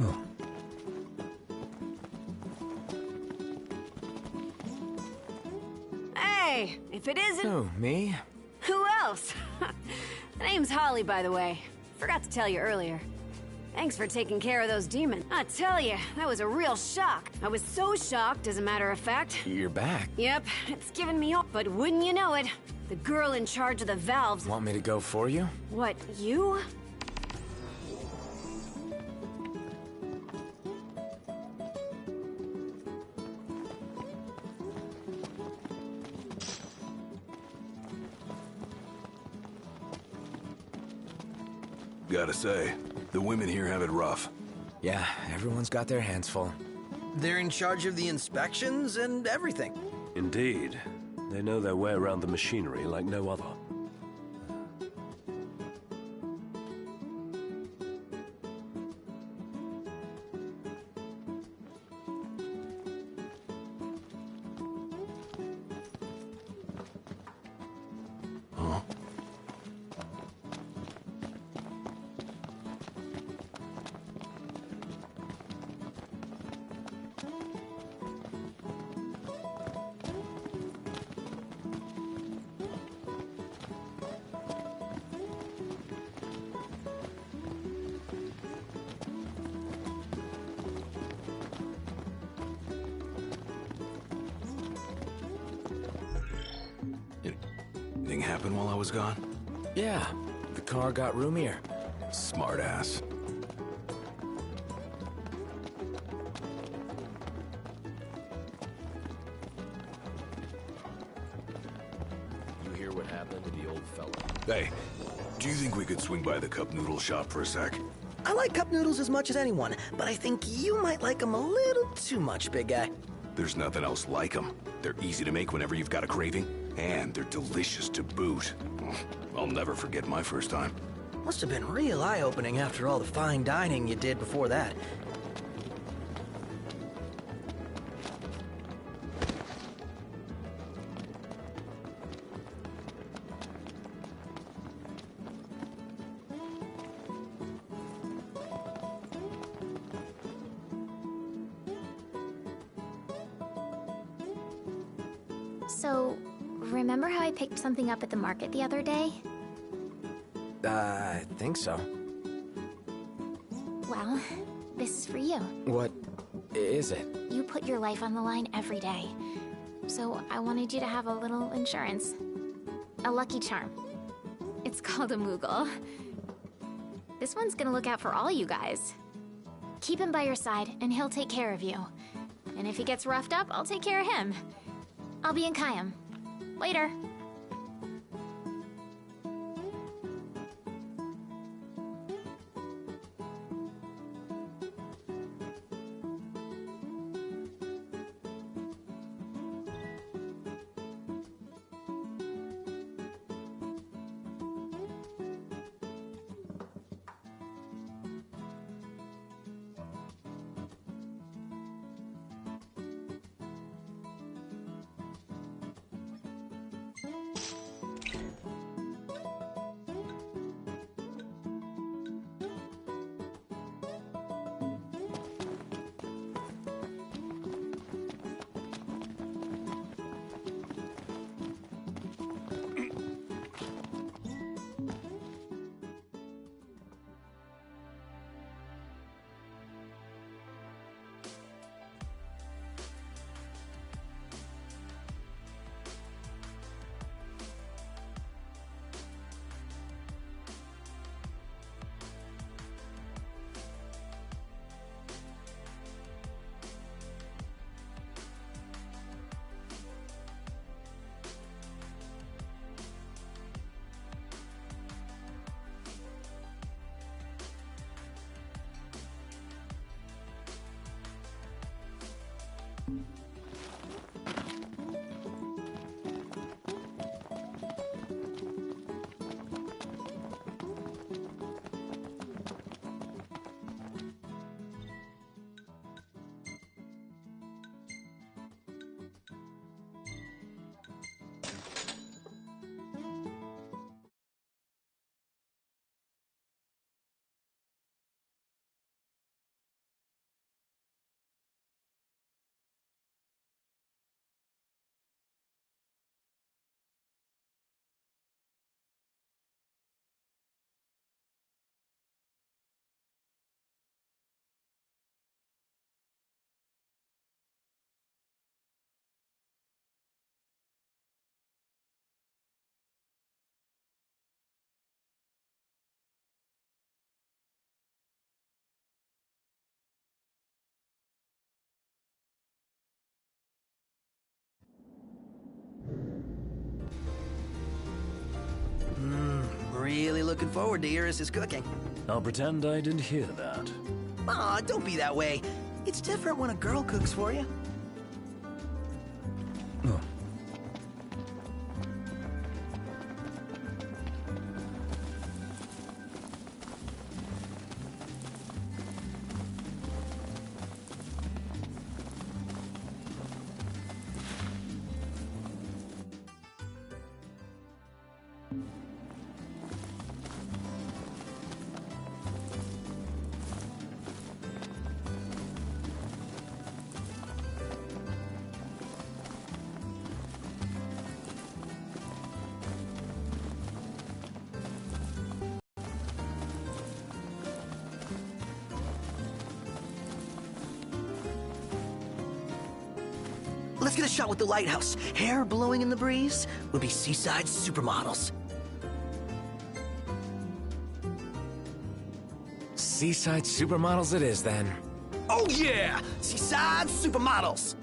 Oh. Hey, if it isn't... Oh, me? Who else? The name's Holly, by the way. Forgot to tell you earlier. Thanks for taking care of those demons. I tell you, that was a real shock. I was so shocked, as a matter of fact. You're back. Yep, it's given me hope. But wouldn't you know it, the girl in charge of the valves... Want me to go for you? What, you? Gotta say, the women here have it rough. Yeah, everyone's got their hands full. They're in charge of the inspections and everything. Indeed. They know their way around the machinery like no other. Huh? Anything happen while I was gone? Yeah, the car got roomier. Smart ass. You hear what happened to the old fella? Hey, do you think we could swing by the cup noodle shop for a sec? I like cup noodles as much as anyone, but I think you might like them a little too much, big guy. There's nothing else like them. They're easy to make whenever you've got a craving, and they're delicious to boot. I'll never forget my first time. Must have been real eye-opening after all the fine dining you did before that. So, remember how I picked something up at the market the other day? I think so. Well, this is for you. What is it? You put your life on the line every day. So I wanted you to have a little insurance. A lucky charm. It's called a Moogle. This one's gonna look out for all you guys. Keep him by your side, and he'll take care of you. And if he gets roughed up, I'll take care of him. I'll be in Kayam. Later. really looking forward to Iris' cooking. I'll pretend I didn't hear that. Aw, don't be that way. It's different when a girl cooks for you. Oh. Let's get a shot with the lighthouse. Hair blowing in the breeze would be seaside supermodels. Seaside supermodels it is, then. Oh yeah! Seaside supermodels!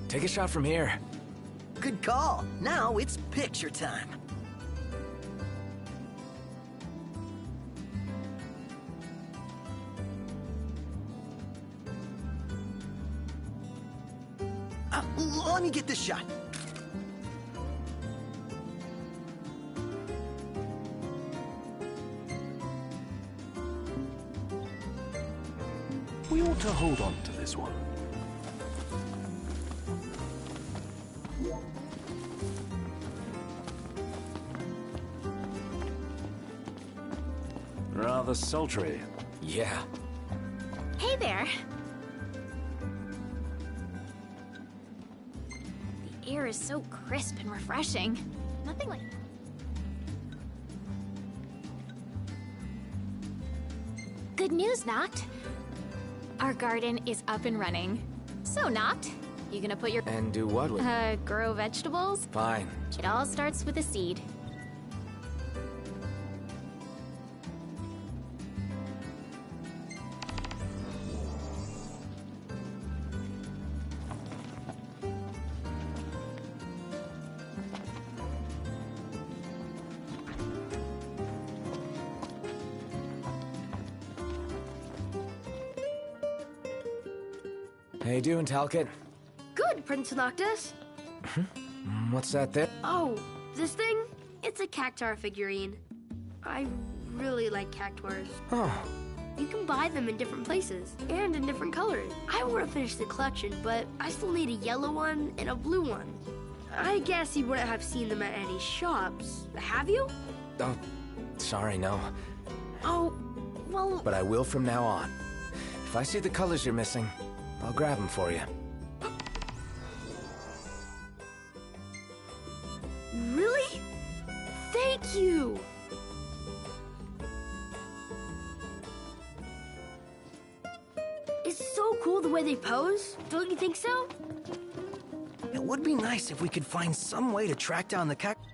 Take a shot from here. Good call. Now it's picture time. Let me get this shot. We ought to hold on to this one. Rather sultry. Yeah. Hey there. The air is so crisp and refreshing. Nothing like... Good news, Noct. Our garden is up and running. So, Noct, you gonna put your... And do what with grow vegetables? Fine. It all starts with a seed. How you doing, Talcott? Good, Prince Noctis. What's that there? Oh, this thing? It's a cactuar figurine. I really like cactuars. Oh, You can buy them in different places and in different colors. I want to finish the collection, but I still need a yellow one and a blue one. I guess you wouldn't have seen them at any shops. Have you? oh, sorry, no. Oh, well, But I will from now on. If I see the colors you're missing, I'll grab them for you. really? Thank you! It's so cool the way they pose. Don't you think so? It would be nice if we could find some way to track down the cactuars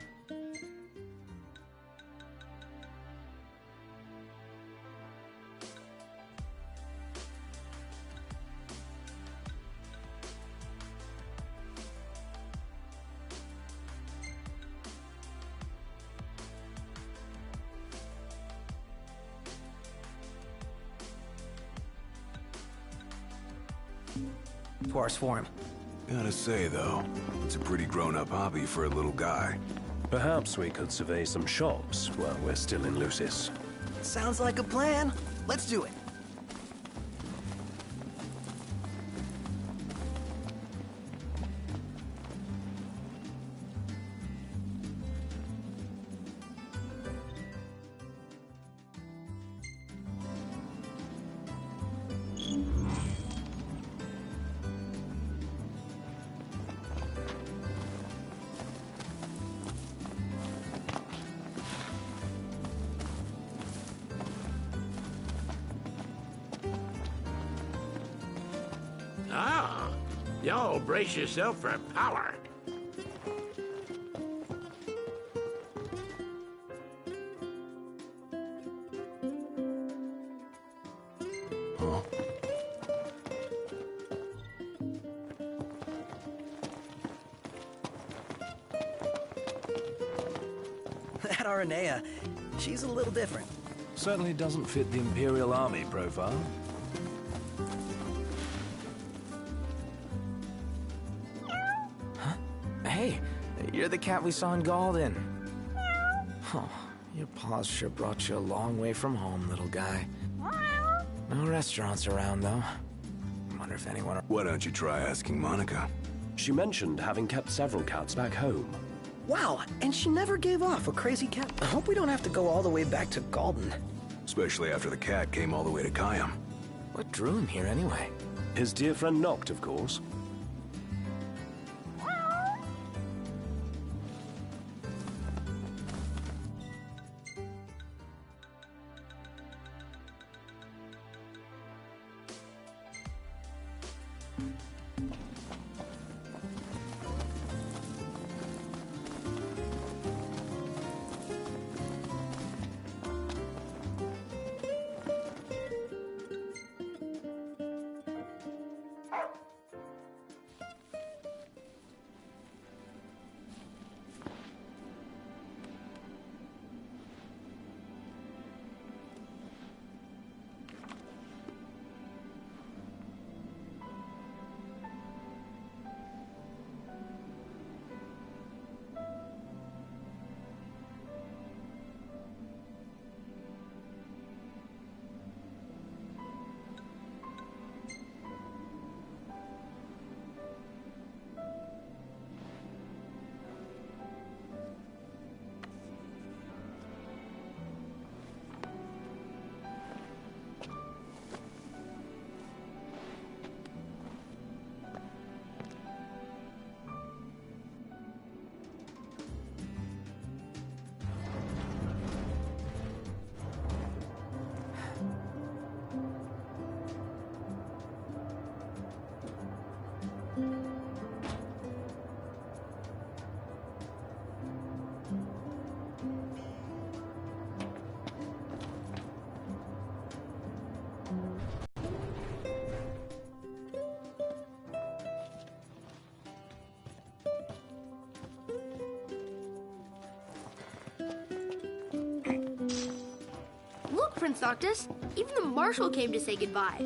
for him. Gotta say, though, it's a pretty grown-up hobby for a little guy. Perhaps we could survey some shops while we're still in Lucis. Sounds like a plan. Let's do it. Y'all brace yourself for power. That Aranea, she's a little different. Certainly doesn't fit the Imperial Army profile. Hey, you're the cat we saw in Galden. Oh, your paws sure brought you a long way from home, little guy. No restaurants around, though. Wonder if anyone... Why don't you try asking Monica? She mentioned having kept several cats back home. Wow, and she never gave off a crazy cat. I hope we don't have to go all the way back to Galden. Especially after the cat came all the way to Kayam. What drew him here, anyway? His dear friend Noct, of course. Look, Prince Noctis, even the Marshal came to say goodbye.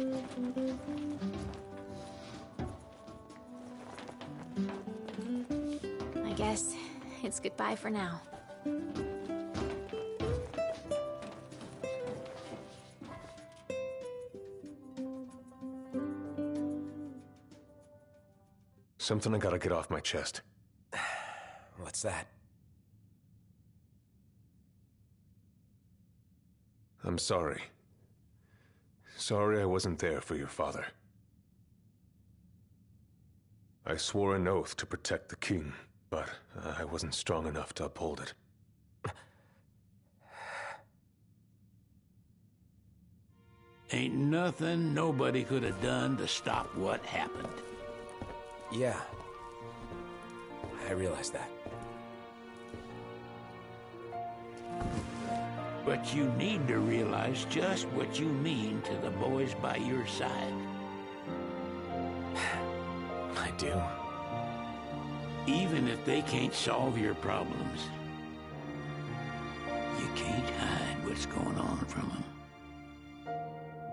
I guess it's goodbye for now. Something I gotta get off my chest. What's that? I'm sorry. Sorry I wasn't there for your father. I swore an oath to protect the king, but I wasn't strong enough to uphold it. Ain't nothing nobody could have done to stop what happened. Yeah. I realize that. But you need to realize just what you mean to the boys by your side. I do. Even if they can't solve your problems, you can't hide what's going on from them.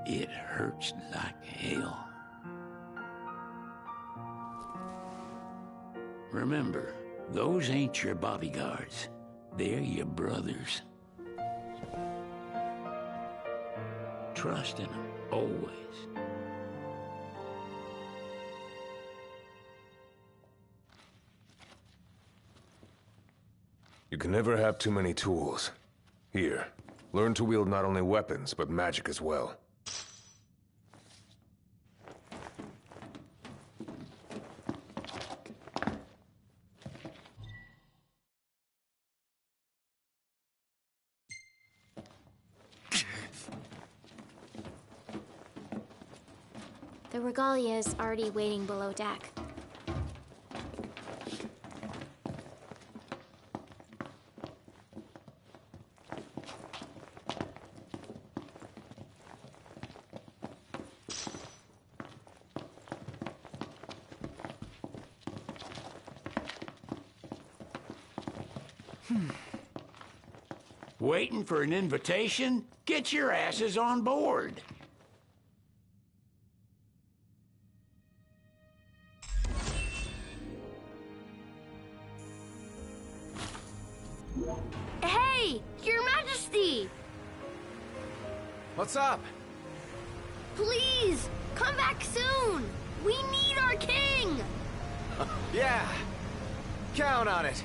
It hurts like hell. Remember, those ain't your bodyguards. They're your brothers. Trust in them, always. You can never have too many tools. Here, learn to wield not only weapons, but magic as well. The regalia is already waiting below deck. Waiting for an invitation? Get your asses on board. Hey, Your Majesty! What's up? Please, come back soon! We need our king! Yeah. Count on it.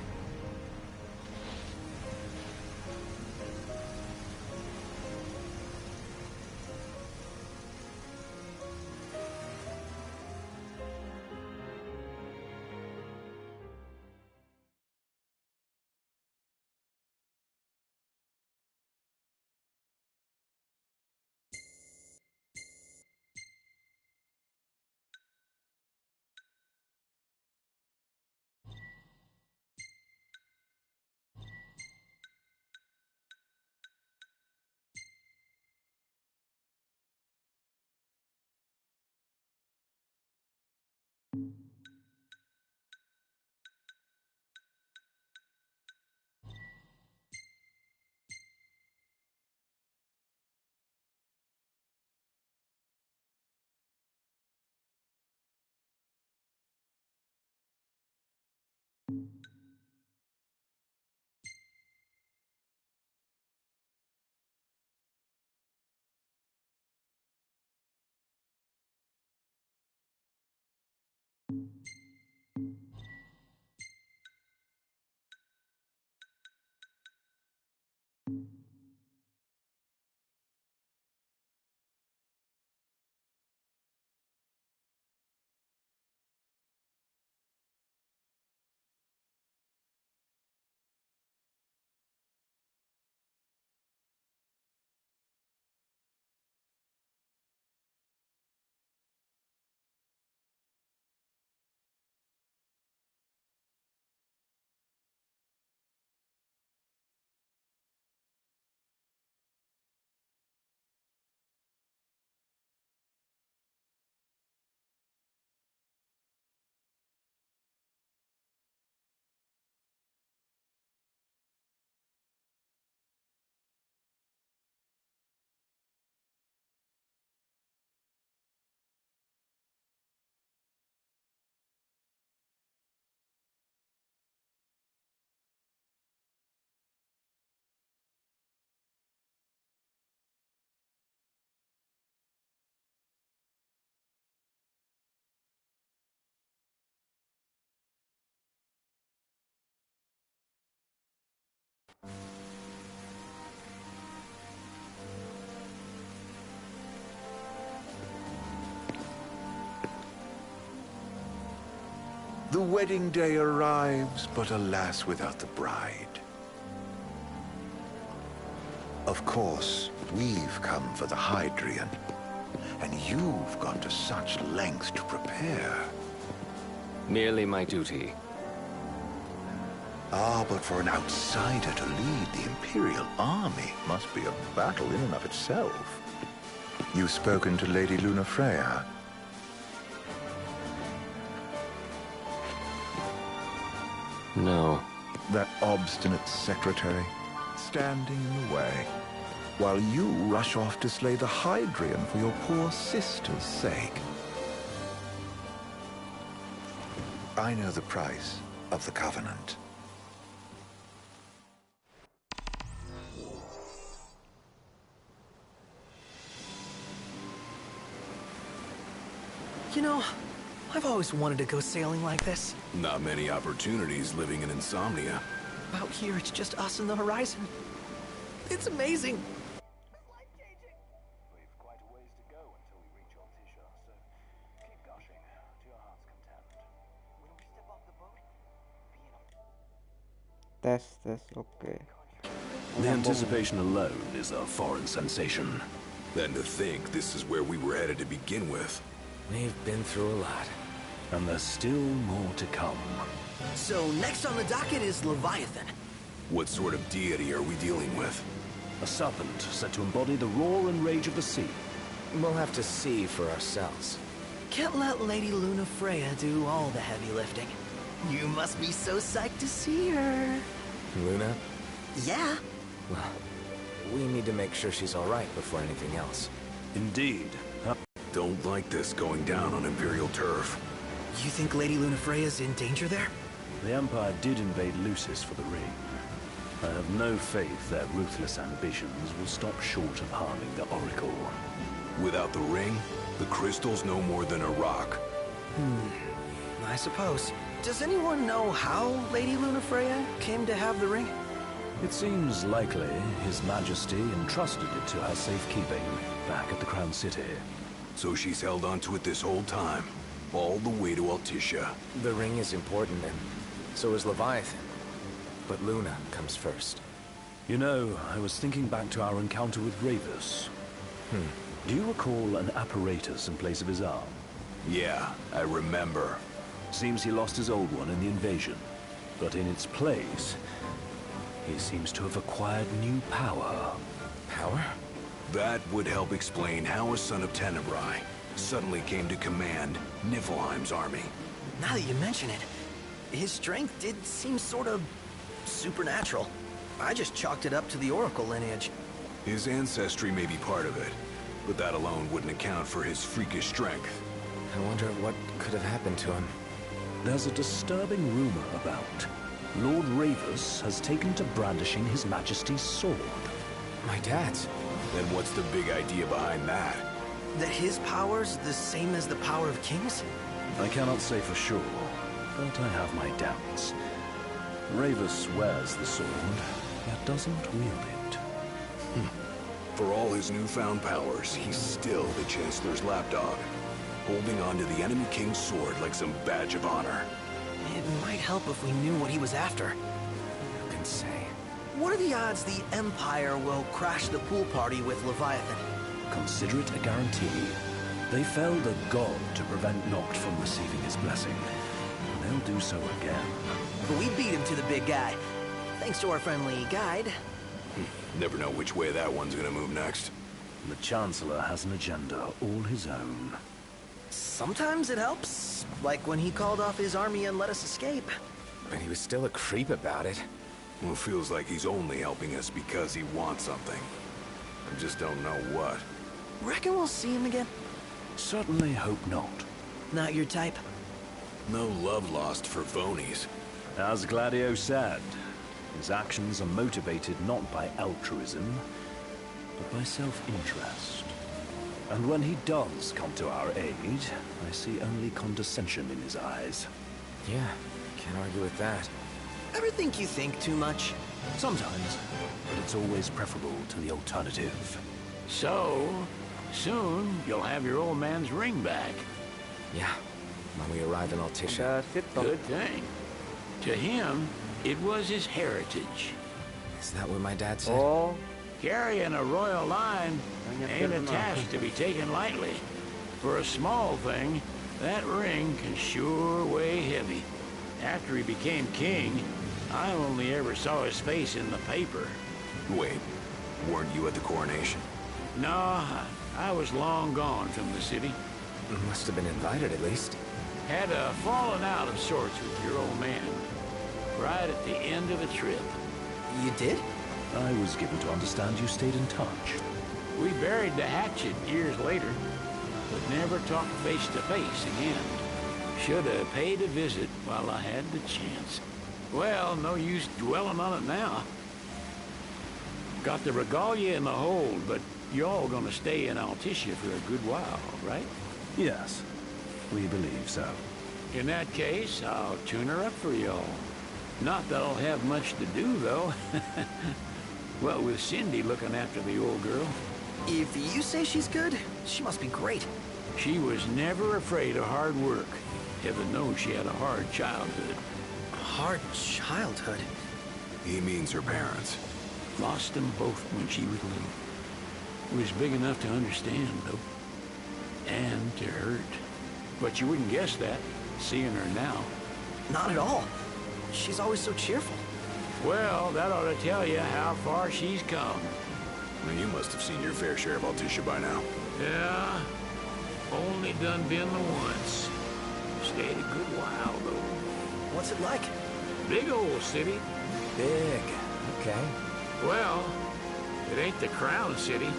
The wedding day arrives, but alas, without the bride. Of course, we've come for the Hydrian, and you've gone to such lengths to prepare. Merely my duty. Ah, but for an outsider to lead the Imperial army must be a battle in and of itself. You've spoken to Lady Lunafreya. No. That obstinate secretary, standing in the way, while you rush off to slay the Hydrian for your poor sister's sake. I know the price of the Covenant. You know, I've always wanted to go sailing like this. Not many opportunities living in Insomnia. Out here, it's just us and the horizon. It's amazing. Life-changing. We've quite a ways to go until we reach Altisha, so keep gushing to your heart's content. When we step off the boat, Tes, oke. The anticipation alone is a foreign sensation. And to think this is where we were headed to begin with. We've been through a lot. And there's still more to come. So next on the docket is Leviathan. What sort of deity are we dealing with? A serpent said to embody the roar and rage of the sea. We'll have to see for ourselves. Can't let Lady Lunafreya do all the heavy lifting. You must be so psyched to see her. Luna? Yeah? Well, we need to make sure she's all right before anything else. Indeed. Don't like this going down on Imperial turf. You think Lady Lunafreya's in danger there? The Empire did invade Lucis for the ring. I have no faith their ruthless ambitions will stop short of harming the Oracle. Without the ring, the crystal's no more than a rock. I suppose. Does anyone know how Lady Lunafreya came to have the ring? It seems likely His Majesty entrusted it to her safekeeping back at the Crown City. So she's held onto it this whole time, all the way to Altissia. The ring is important, and so is Leviathan. But Luna comes first. You know, I was thinking back to our encounter with Ravus. Do you recall an apparatus in place of his arm? Yeah, I remember. Seems he lost his old one in the invasion. But in its place, he seems to have acquired new power. Power? That would help explain how a son of Tenebrae suddenly came to command Niflheim's army. Now that you mention it, his strength did seem sort of supernatural. I just chalked it up to the Oracle lineage. His ancestry may be part of it, but that alone wouldn't account for his freakish strength. I wonder what could have happened to him. There's a disturbing rumor about Lord Ravus has taken to brandishing His Majesty's sword. My dad's. Then what's the big idea behind that? That his power's the same as the power of kings? I cannot say for sure, but I have my doubts. Ravus wears the sword, yet doesn't wield it. For all his newfound powers, he's still the Chancellor's lapdog, holding on to the enemy king's sword like some badge of honor. It might help if we knew what he was after. Who can say? What are the odds the Empire will crash the pool party with Leviathan? Consider it a guarantee. They felled a god to prevent Noct from receiving his blessing. And they'll do so again. But we beat him to the big guy, thanks to our friendly guide. Never know which way that one's gonna move next. The Chancellor has an agenda all his own. Sometimes it helps, like when he called off his army and let us escape. But he was still a creep about it. Well, it feels like he's only helping us because he wants something. I just don't know what. Reckon we'll see him again? Certainly hope not. Not your type? No love lost for phonies. As Gladio said, his actions are motivated not by altruism, but by self-interest. And when he does come to our aid, I see only condescension in his eyes. Yeah, can't argue with that. Ever think you think too much? Sometimes, but it's always preferable to the alternative. So, soon you'll have your old man's ring back. Yeah, when we arrive in Altissia. Good thing. To him, it was his heritage. Is that what my dad said? Oh, Carrying a royal line ain't a firma. task to be taken lightly. For a small thing, that ring can sure weigh heavy. After he became king, I only ever saw his face in the paper. Wait, weren't you at the coronation? No, I was long gone from the city. Must have been invited at least. Had a falling out of sorts with your old man. Right at the end of a trip. You did? I was given to understand you stayed in touch. We buried the hatchet years later, but never talked face to face again. Should have paid a visit while I had the chance. Well, no use dwelling on it now. Got the regalia in the hold, but y'all gonna stay in Altissia for a good while, right? Yes, we believe so. In that case, I'll tune her up for y'all. Not that I'll have much to do, though. Well, with Cindy looking after the old girl. If you say she's good, she must be great. She was never afraid of hard work. Heaven knows she had a hard childhood. Hard childhood? He means her parents. Lost them both when she was little. Was big enough to understand, though. And to hurt. But you wouldn't guess that, seeing her now. Not at all. She's always so cheerful. Well, that ought to tell you how far she's come. Well, you must have seen your fair share of Altissia by now. Yeah, only done been the once. Stayed a good while, though. What's it like? Big old city. Big. Okay. Well, it ain't the Crown City.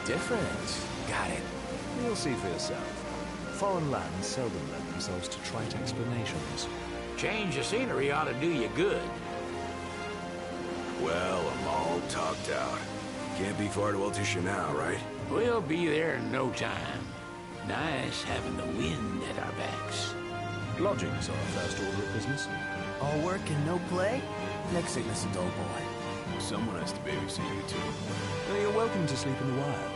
Different. Got it. You'll see for yourself. Foreign lands seldom lend themselves to trite explanations. Change of scenery ought to do you good. Well, I'm all talked out. Can't be far to Altisha now, right? We'll be there in no time. Nice having the wind at our backs. Lodgings are our first order of business. All work and no play? Nick Cygnus, a dull boy. Someone has to babysit you, too. Well, you're welcome to sleep in the wild.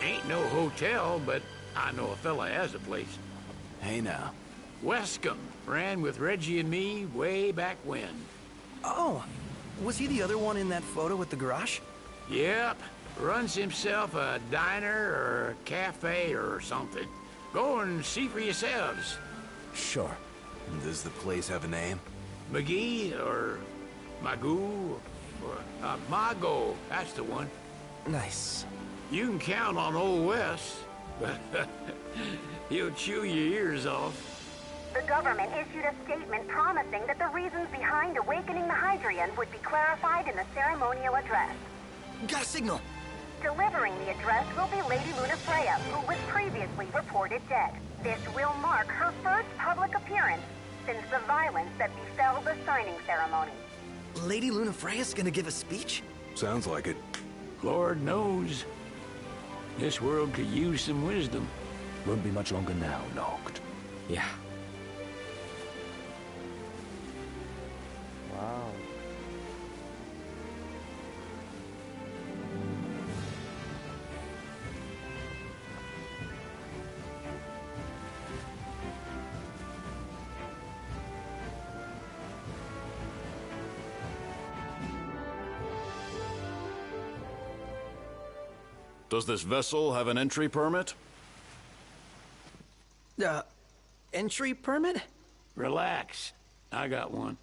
Ain't no hotel, but I know a fella has a place. Hey, now. Wescombe ran with Reggie and me way back when. Oh, was he the other one in that photo with the garage? Yep. Runs himself a diner or a cafe or something. Go and see for yourselves. Sure. Does the place have a name? McGee or Magoo or Mago, that's the one. Nice. You can count on Old Wes, but he'll chew your ears off. The government issued a statement promising that the reasons behind awakening the Hydrian would be clarified in the ceremonial address. Got a signal! Delivering the address will be Lady Lunafreya, who was previously reported dead. This will mark her first public appearance since the violence that befell the signing ceremony. Lady Lunafreya's gonna give a speech? Sounds like it. Lord knows. This world could use some wisdom. Won't be much longer now, Noct. Yeah. Wow. Does this vessel have an entry permit? Entry permit? Relax. I got one.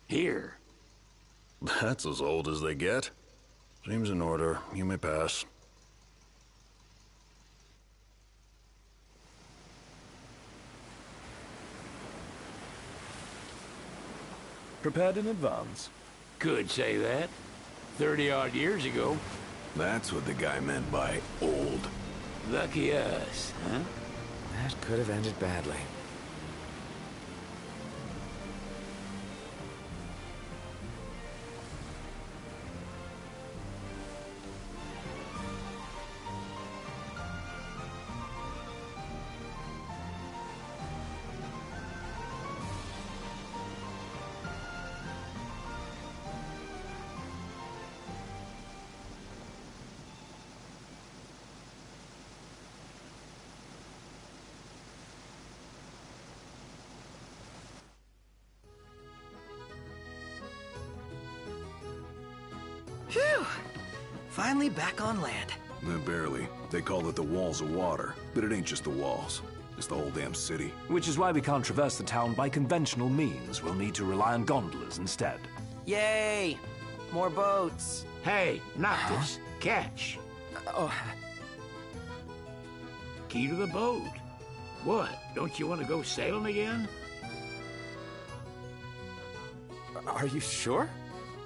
Here. That's as old as they get. Seems in order. You may pass. Prepared in advance? Could say that. 30-odd years ago. That's what the guy meant by old. Lucky us, huh? That could have ended badly. Phew! Finally back on land. Barely. They call it the walls of water, but it ain't just the walls. It's the whole damn city. Which is why we can't traverse the town by conventional means. We'll need to rely on gondolas instead. Yay! More boats. Hey, not this. Catch. Oh. Key to the boat. What? Don't you want to go sailing again? Are you sure?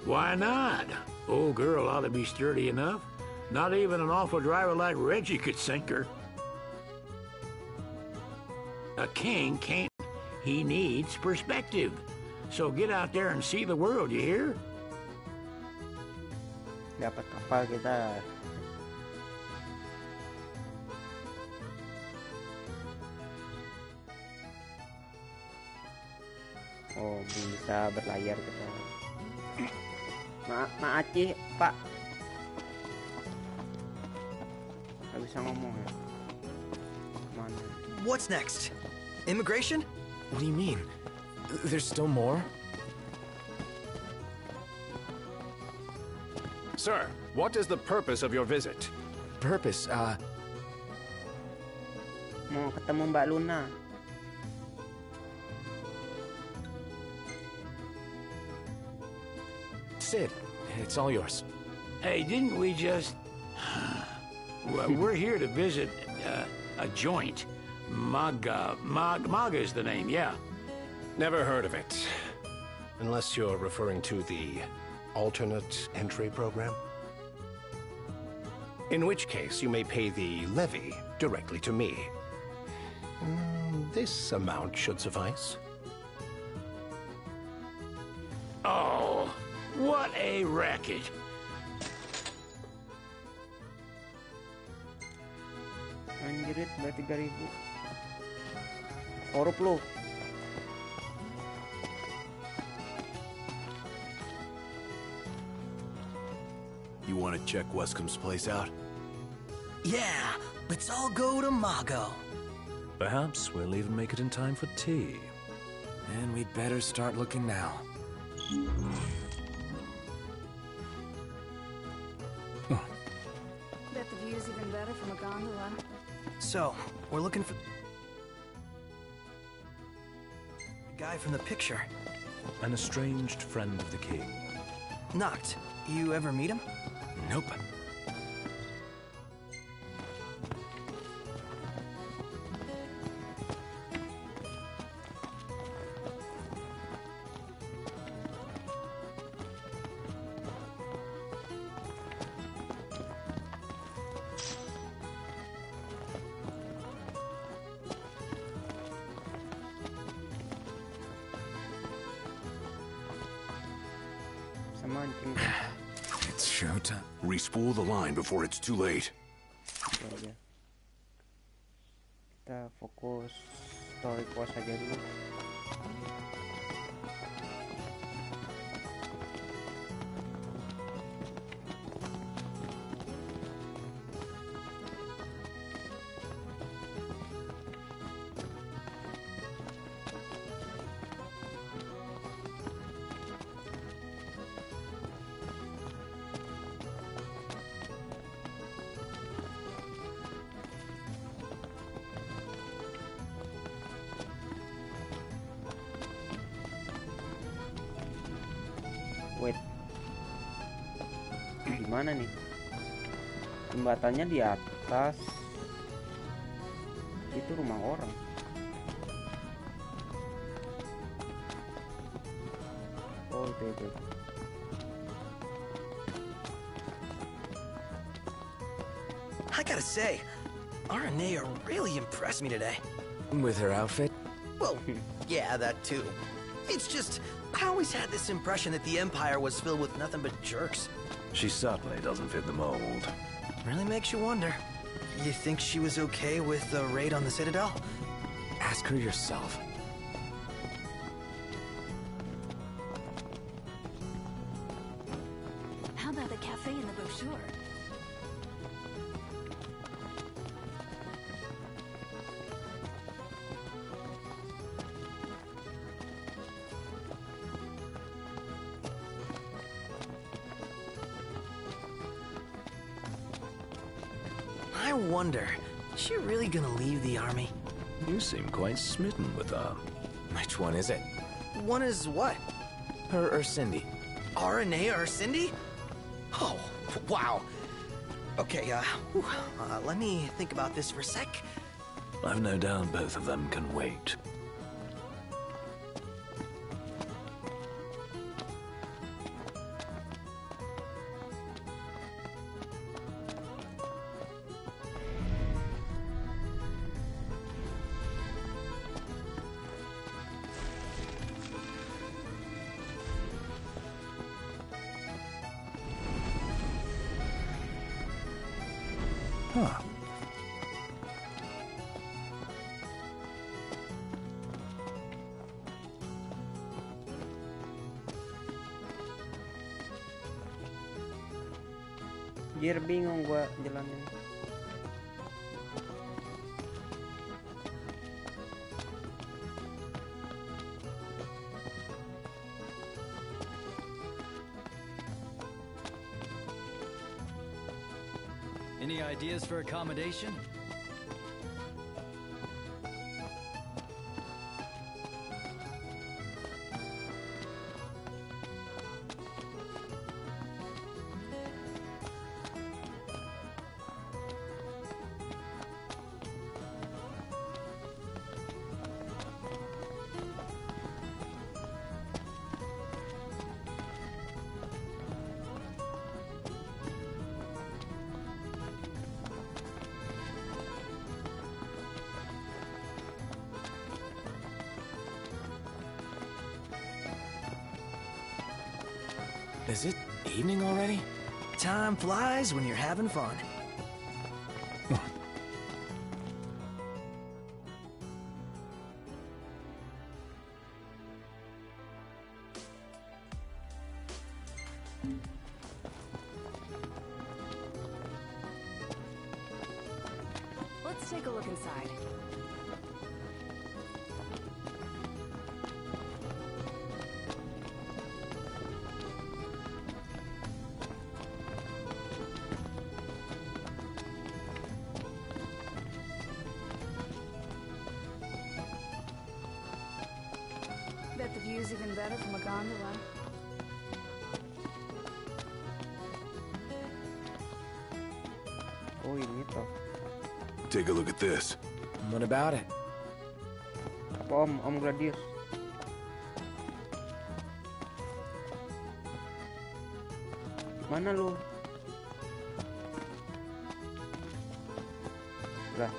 Why not? Old girl ought to be sturdy enough. Not even an awful driver like Reggie could sink her. A king can't. He needs perspective. So get out there and see the world, you hear? Dapat kapal kita. Oh, bisa berlayar kita. Maaci, Pak. Gak bisa ngomong ya. Mana? What's next? Immigration? What do you mean? There's still more? Sir, what is the purpose of your visit? Purpose, Mau ketemu Mbak Luna. Sid, it's all yours. Hey, didn't we just... Well, we're here to visit a joint. Maga is the name, yeah. Never heard of it. Unless you're referring to the alternate entry program. In which case, you may pay the levy directly to me. This amount should suffice. Oh, what a racket. Anjirit, udah 3.000. Korup lu. You want to check Wescom's place out? Yeah, let's all go to Mago. Perhaps we'll even make it in time for tea. And we'd better start looking now. Bet the view's even better from a gondola. So, we're looking for... the guy from the picture. An estranged friend of the king. Noct, you ever meet him? Nope. It's showtime. Respool the line before it's too late. Ya. Kita fokus story quest aja dulu. Wait, gimana nih? Jembatannya di atas. Itu rumah orang. Oh, itu. I gotta say, RNA really impressed me today. With her outfit? Well, yeah, that too. It's just, I always had this impression that the Empire was filled with nothing but jerks. She certainly doesn't fit the mold. Really makes you wonder. You think she was okay with the raid on the Citadel? Ask her yourself. How about the cafe in the brochure? I wonder, is she really gonna leave the army? You seem quite smitten with her. Which one is it? One is what? Her or Cindy? RNA or Cindy? Oh, wow. Okay, let me think about this for a sec. I've no doubt both of them can wait. Huh. Jir, bingung gua jalanin. Any ideas for accommodation? Is it evening already? Time flies when you're having fun. Let's take a look inside. Bet the view's even better from a gondola. Oh, ini toh. Take a look at this. What about it? Om Gladius. Mana lu? Lah.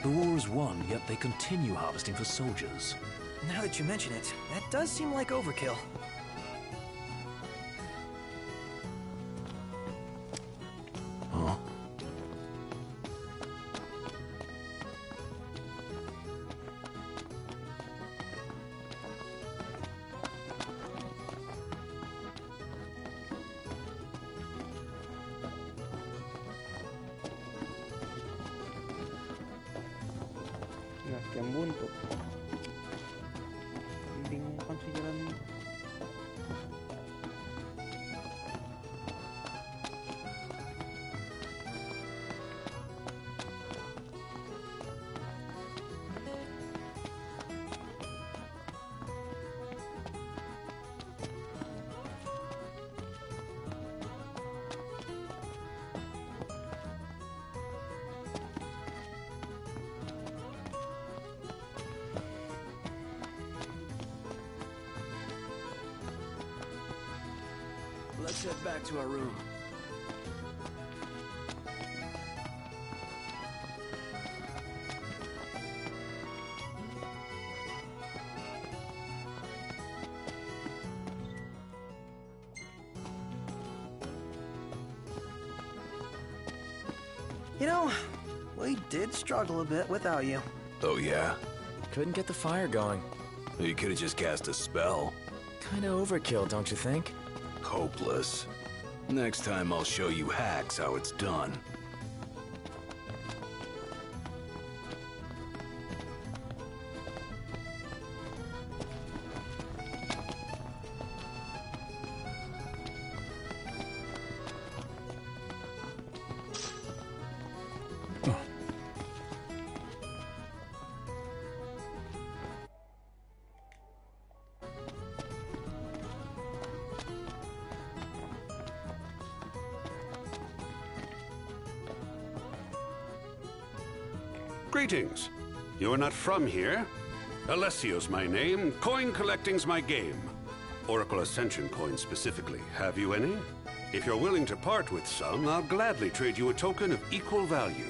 The war is won, yet they continue harvesting for soldiers. Now that you mention it, that does seem like overkill. Huh? Nah, yang buntu. Bingung kan sih jalannya. Let's head back to our room. You know, we did struggle a bit without you. Oh, yeah? Couldn't get the fire going. You could have just cast a spell. Kinda overkill, don't you think? Hopeless. Next time I'll show you hacks how it's done. Greetings. You are not from here. Alessio's my name. Coin collecting's my game. Oracle Ascension coins specifically. Have you any? If you're willing to part with some, I'll gladly trade you a token of equal value.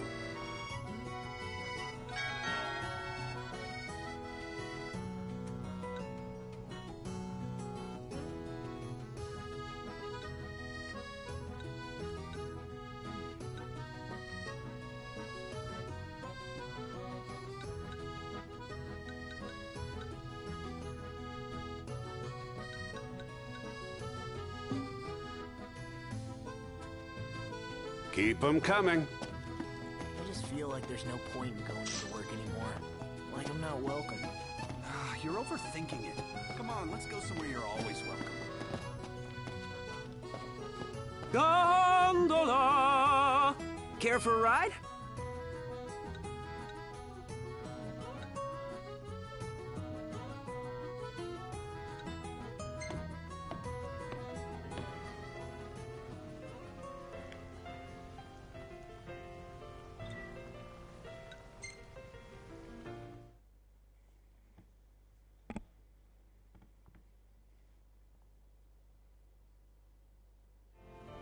Keep them coming. I just feel like there's no point in going into work anymore. Like I'm not welcome. You're overthinking it. Come on, let's go somewhere you're always welcome. Gondola! Care for a ride?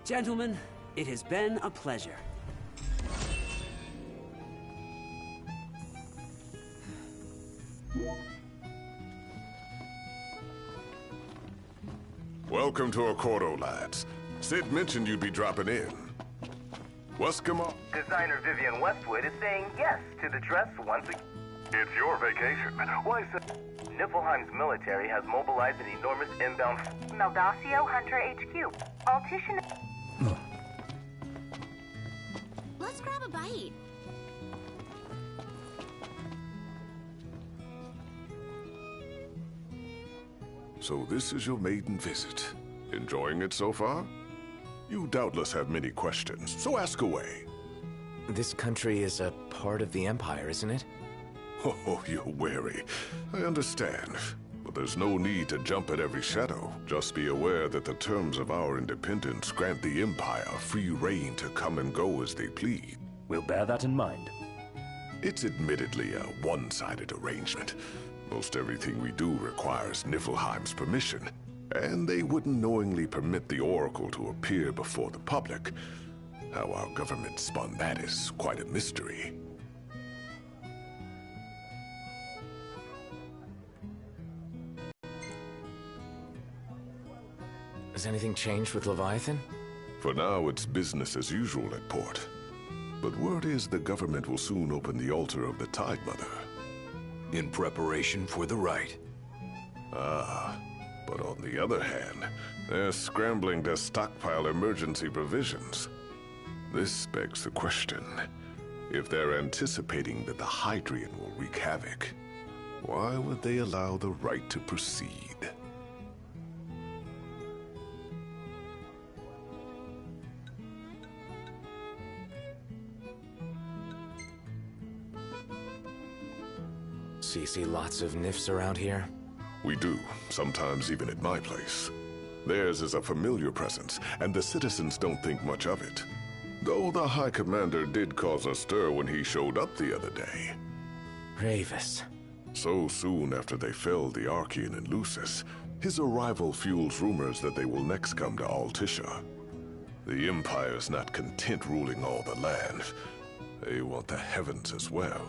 Gentlemen, it has been a pleasure. Welcome to Accordo, lads. Sid mentioned you'd be dropping in. What's come on? Designer Vivian Westwood is saying yes to the dress once again. It's your vacation. Why so? Niflheim's military has mobilized an enormous inbound... Meldacio Hunter HQ. Altition... Let's grab a bite. So this is your maiden visit. Enjoying it so far? You doubtless have many questions, so ask away. This country is a part of the Empire, isn't it? Oh, you're wary. I understand. But there's no need to jump at every shadow. Just be aware that the terms of our independence grant the Empire free reign to come and go as they please. We'll bear that in mind. It's admittedly a one-sided arrangement. Most everything we do requires Niflheim's permission, and they wouldn't knowingly permit the Oracle to appear before the public. How our government spun that is quite a mystery. Has anything changed with Leviathan? For now, it's business as usual at port. But word is the government will soon open the altar of the Tide Mother. In preparation for the rite. Ah, but on the other hand, they're scrambling to stockpile emergency provisions. This begs the question, if they're anticipating that the Hydrian will wreak havoc, why would they allow the rite to proceed? So you see lots of Nifs around here? We do, sometimes even at my place. Theirs is a familiar presence, and the citizens don't think much of it. Though the High Commander did cause a stir when he showed up the other day. Ravis. So soon after they felled the Archean and Lucis, his arrival fuels rumors that they will next come to Altisha. The Empire's not content ruling all the land. They want the heavens as well.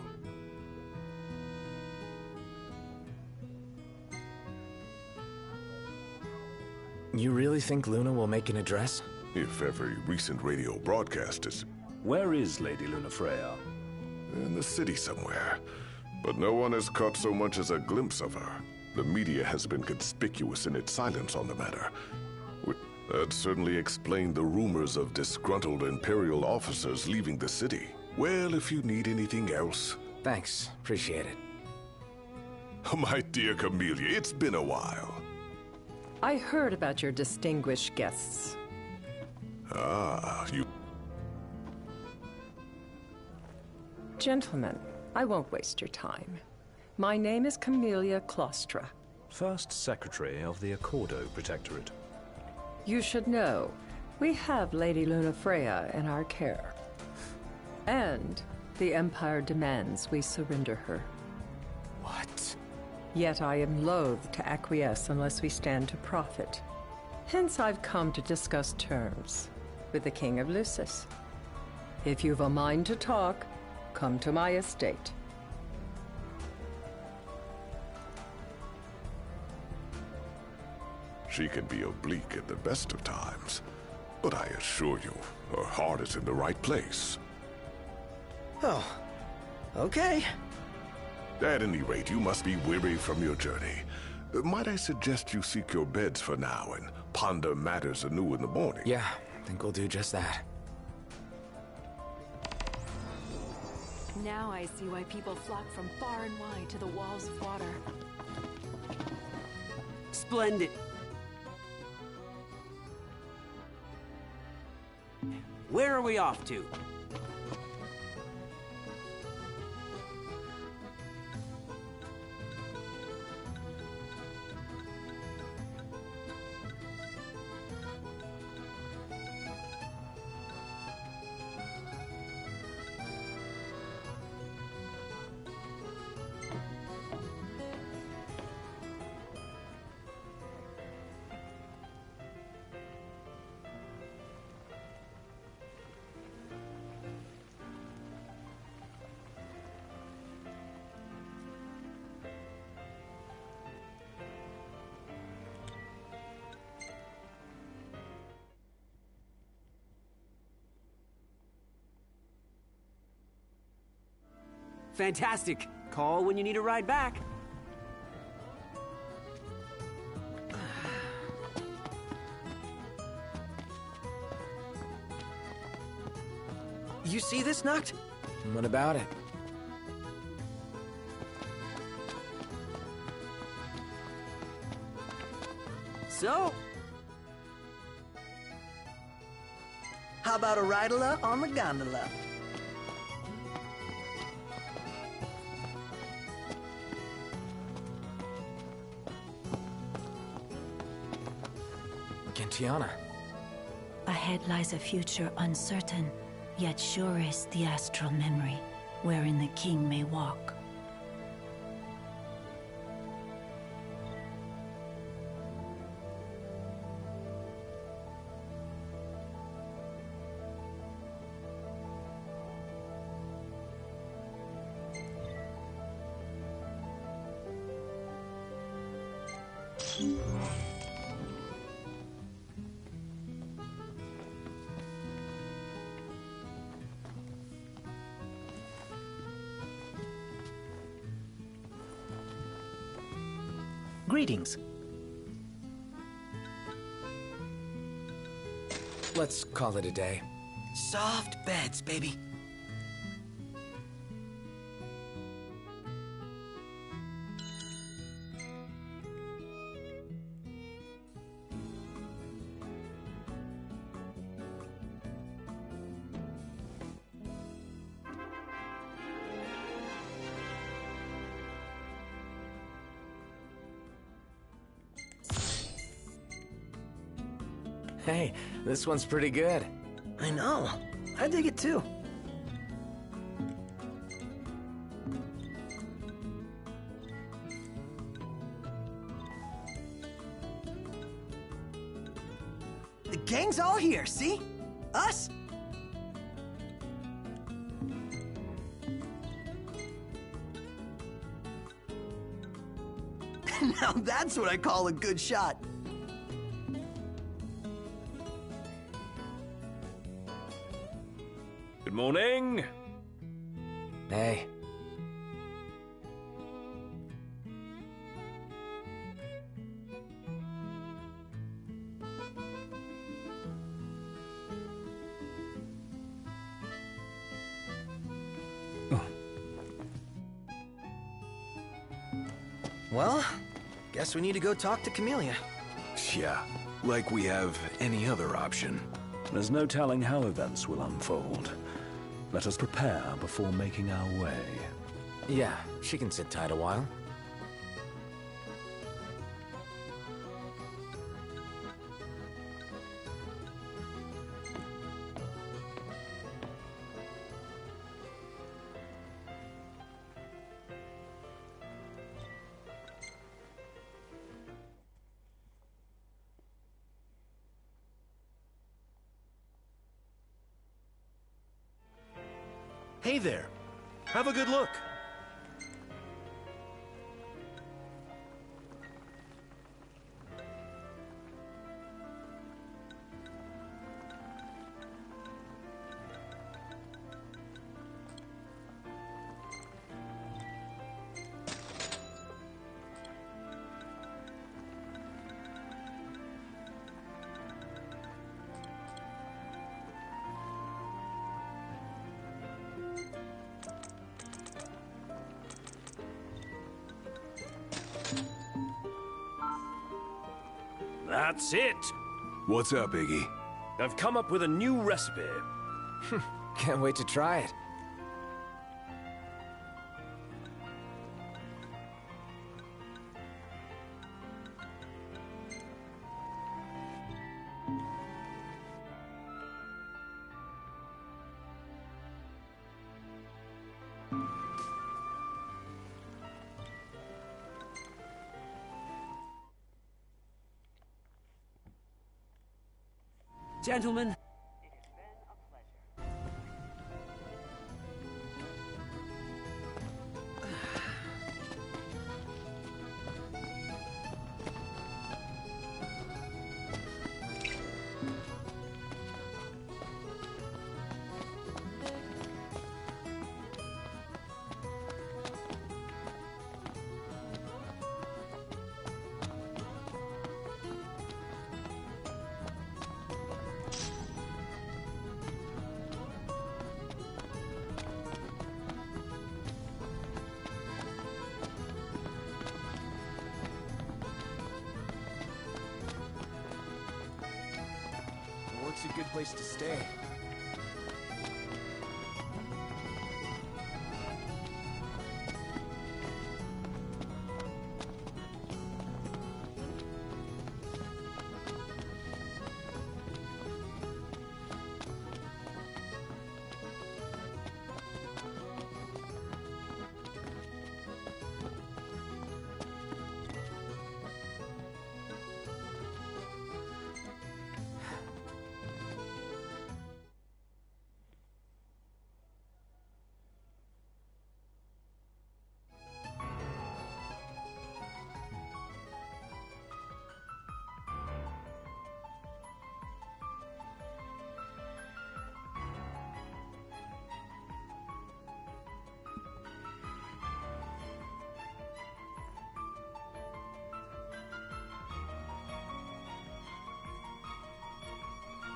You really think Luna will make an address? If every recent radio broadcast is... Where is Lady Lunafreya? In the city somewhere. But no one has caught so much as a glimpse of her. The media has been conspicuous in its silence on the matter. That certainly explained the rumors of disgruntled Imperial officers leaving the city. Well, if you need anything else... Thanks. Appreciate it. My dear Camellia, it's been a while. I heard about your distinguished guests. Ah, you... Gentlemen, I won't waste your time. My name is Camellia Claustra. First Secretary of the Accordo Protectorate. You should know, we have Lady Lunafreya in our care. And the Empire demands we surrender her. What? Yet I am loath to acquiesce unless we stand to profit. Hence I've come to discuss terms with the King of Lucis. If you've a mind to talk, come to my estate. She can be oblique at the best of times, but I assure you, her heart is in the right place. Oh, okay. At any rate, you must be weary from your journey. Might I suggest you seek your beds for now and ponder matters anew in the morning? Yeah, I think we'll do just that. Now I see why people flock from far and wide to the walls of water. Splendid. Where are we off to? Fantastic. Call when you need a ride back. You see this, Noct? What about it? So, how about a ride-a-la on the gondola? Gentiana. Ahead lies a future uncertain, yet sure is the astral memory, wherein the king may walk. Greetings. Let's call it a day. Soft beds, baby. Hey, this one's pretty good. I know. I dig it too. The gang's all here, see? Us? Now that's what I call a good shot. Good morning. Hey. Well, guess we need to go talk to Camellia. Yeah, like we have any other option. There's no telling how events will unfold. Let us prepare before making our way. Yeah, she can sit tight a while. Hey there. Have a good look. That's it! What's up, Iggy? I've come up with a new recipe. Can't wait to try it. Gentlemen. a good place to stay.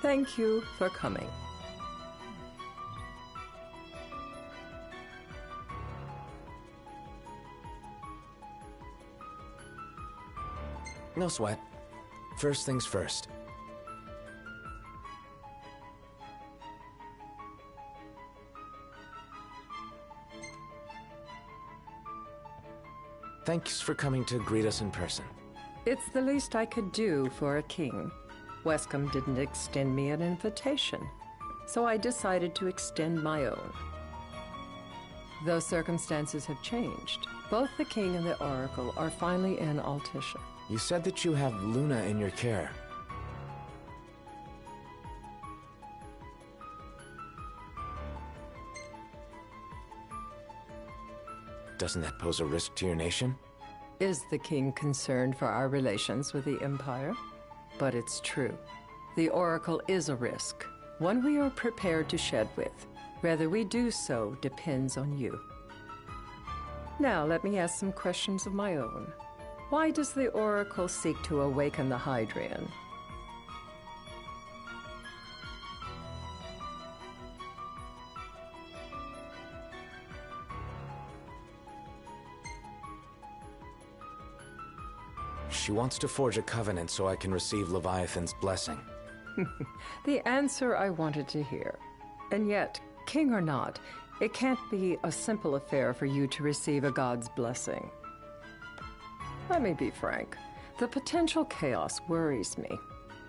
Thank you for coming. No sweat. First things first. Thanks for coming to greet us in person. It's the least I could do for a king. Wescombe didn't extend me an invitation, so I decided to extend my own. Though circumstances have changed, both the king and the oracle are finally in Altisha. You said that you have Luna in your care. Doesn't that pose a risk to your nation? Is the king concerned for our relations with the Empire? But it's true. The oracle is a risk, one we are prepared to shed with. Whether we do so depends on you. Now let me ask some questions of my own. Why does the oracle seek to awaken the Hydrian? She wants to forge a covenant so I can receive Leviathan's blessing. The answer I wanted to hear. And yet, king or not, it can't be a simple affair for you to receive a god's blessing. Let me be frank. The potential chaos worries me.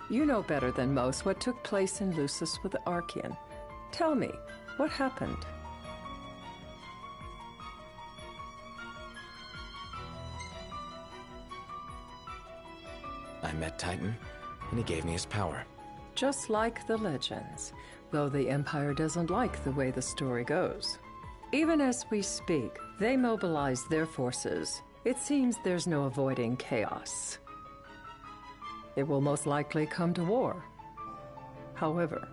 You know better than most what took place in Lucis with the Archean. Tell me, what happened? I met Titan, and he gave me his power. Just like the legends, though the Empire doesn't like the way the story goes. Even as we speak, they mobilize their forces. It seems there's no avoiding chaos. It will most likely come to war. However,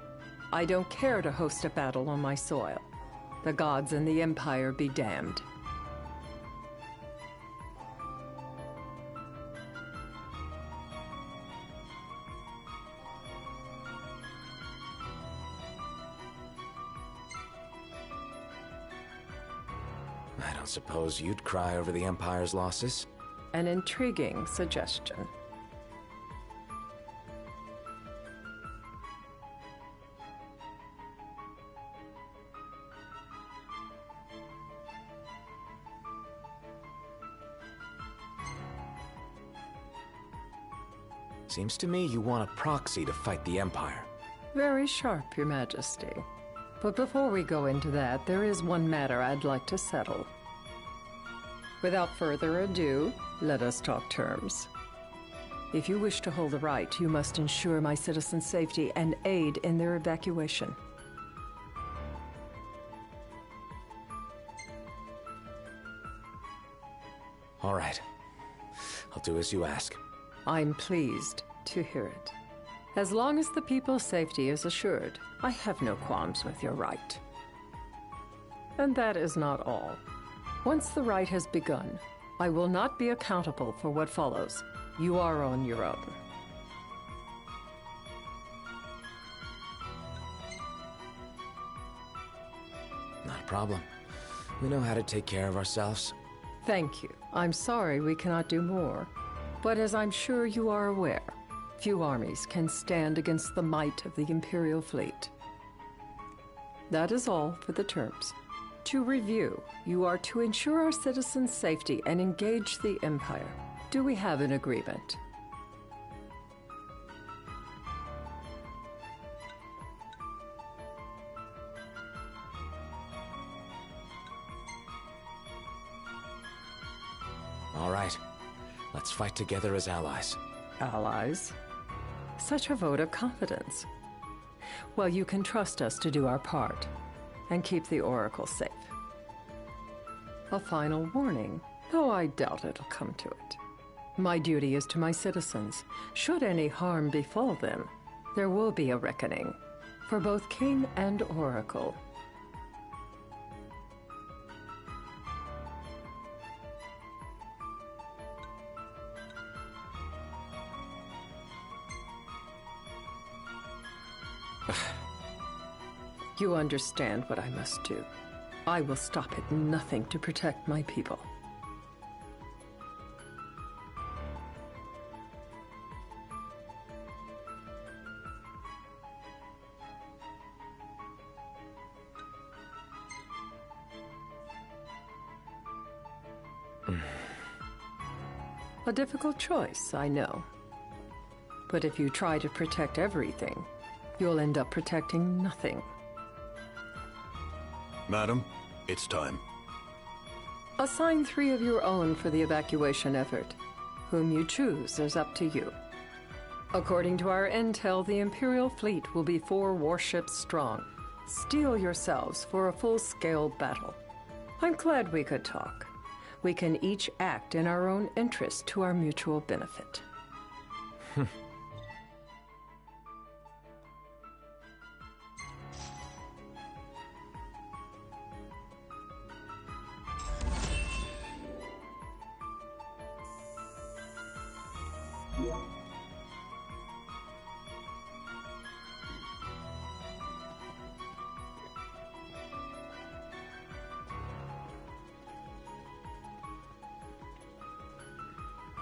I don't care to host a battle on my soil. The gods and the Empire be damned. I don't suppose you'd cry over the Empire's losses? An intriguing suggestion. Seems to me you want a proxy to fight the Empire. Very sharp, Your Majesty. But before we go into that, there is one matter I'd like to settle. Without further ado, let us talk terms. If you wish to hold the right, you must ensure my citizens' safety and aid in their evacuation. All right. I'll do as you ask. I'm pleased to hear it. As long as the people's safety is assured, I have no qualms with your right. And that is not all. Once the rite has begun, I will not be accountable for what follows. You are on your own. Not a problem. We know how to take care of ourselves. Thank you. I'm sorry we cannot do more. But as I'm sure you are aware, Few armies can stand against the might of the Imperial fleet. That is all for the terms. To review, you are to ensure our citizens' safety and engage the Empire. Do we have an agreement? All right. Let's fight together as allies. Allies? Such a vote of confidence. Well, you can trust us to do our part and keep the Oracle safe. A final warning, though I doubt it'll come to it. My duty is to my citizens. Should any harm befall them, there will be a reckoning for both King and Oracle. You understand what I must do. I will stop at nothing to protect my people. A difficult choice, I know. But if you try to protect everything, you'll end up protecting nothing. Madam, it's time. Assign 3 of your own for the evacuation effort. Whom you choose is up to you. According to our intel, the Imperial fleet will be 4 warships strong. Steel yourselves for a full-scale battle. I'm glad we could talk. We can each act in our own interest to our mutual benefit.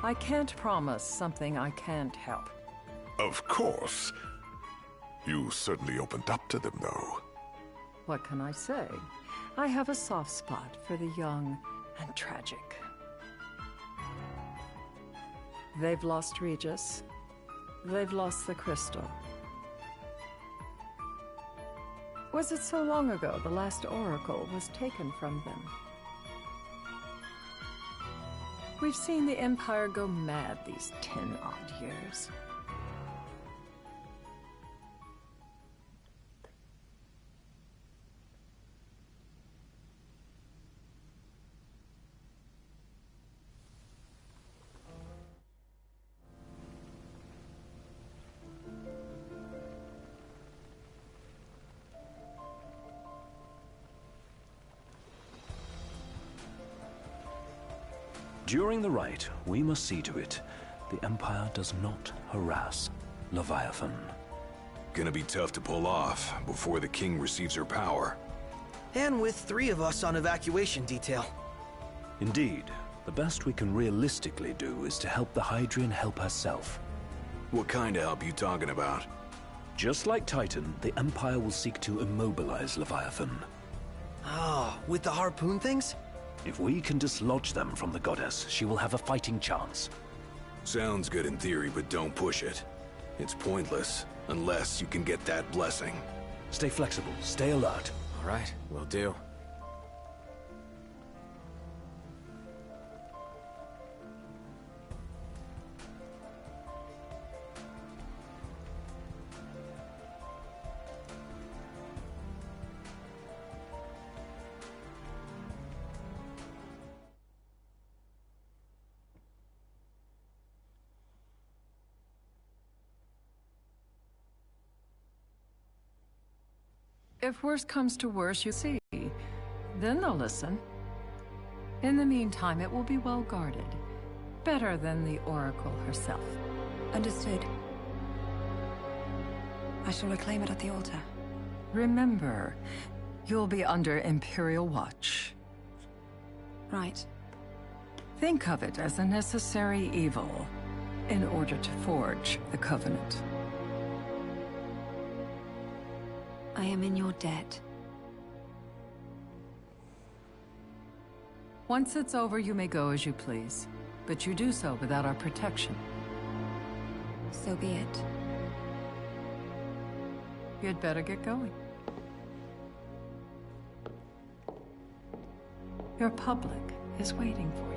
I can't promise something I can't help. Of course. You certainly opened up to them, though. What can I say? I have a soft spot for the young and tragic. They've lost Regis. They've lost the crystal. Was it so long ago the last oracle was taken from them? We've seen the Empire go mad these 10-odd years. During the rite, we must see to it the Empire does not harass Leviathan. Gonna be tough to pull off before the king receives her power. And with 3 of us on evacuation detail. Indeed, the best we can realistically do is to help the Hydrian help herself. What kind of help you talking about? Just like Titan, the Empire will seek to immobilize Leviathan. Oh, with the harpoon things? If we can dislodge them from the goddess, she will have a fighting chance. Sounds good in theory, but don't push it. It's pointless, unless you can get that blessing. Stay flexible, stay alert. All right, will do. If worse comes to worse, you see, then they'll listen. In the meantime, it will be well guarded. Better than the Oracle herself. Understood. I shall reclaim it at the altar. Remember, you'll be under Imperial watch. Right. Think of it as a necessary evil. in order to forge the Covenant. I am in your debt. Once it's over, you may go as you please, but you do so without our protection. So be it. You'd better get going. Your public is waiting for you.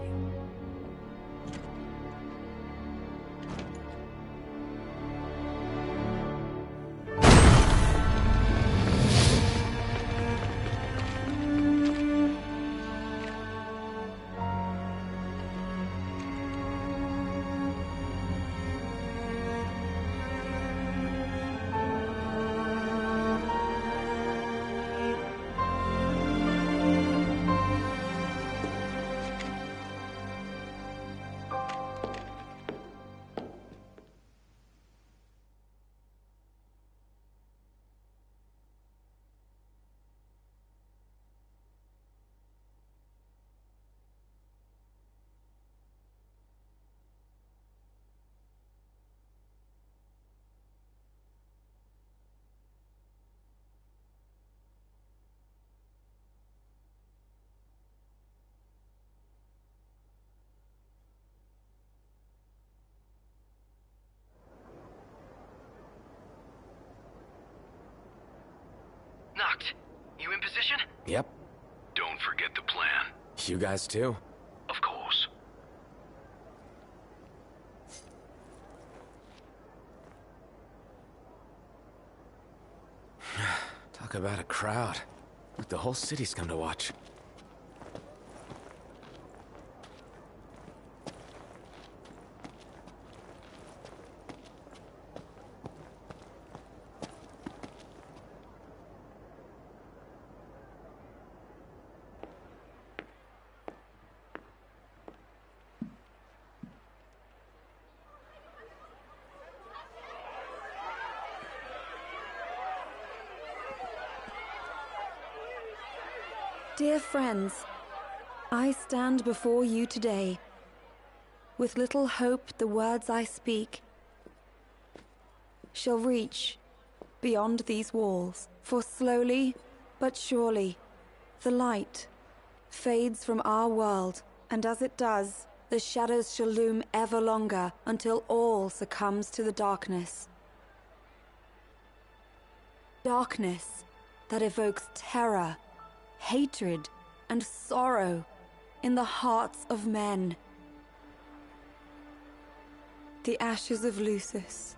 Knocked. You in position? Yep. Don't forget the plan. You guys too? Of course. Talk about a crowd. Like the whole city's come to watch. Dear friends, I stand before you today. With little hope the words I speak shall reach beyond these walls. For slowly but surely the light fades from our world, and as it does, the shadows shall loom ever longer until all succumbs to the darkness. Darkness that evokes terror, hatred, and sorrow in the hearts of men. The ashes of Lucis.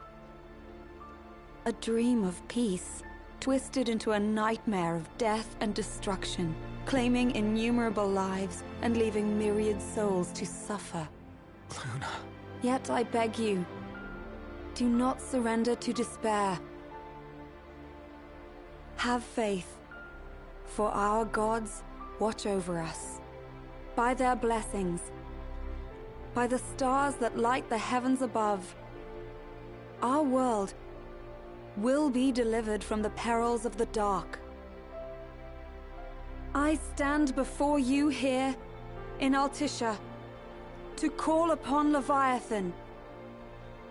A dream of peace, twisted into a nightmare of death and destruction, claiming innumerable lives and leaving myriad souls to suffer. Luna. Yet I beg you, do not surrender to despair. Have faith. For our gods watch over us. By their blessings, by the stars that light the heavens above, our world will be delivered from the perils of the dark. I stand before you here in Altissia to call upon Leviathan,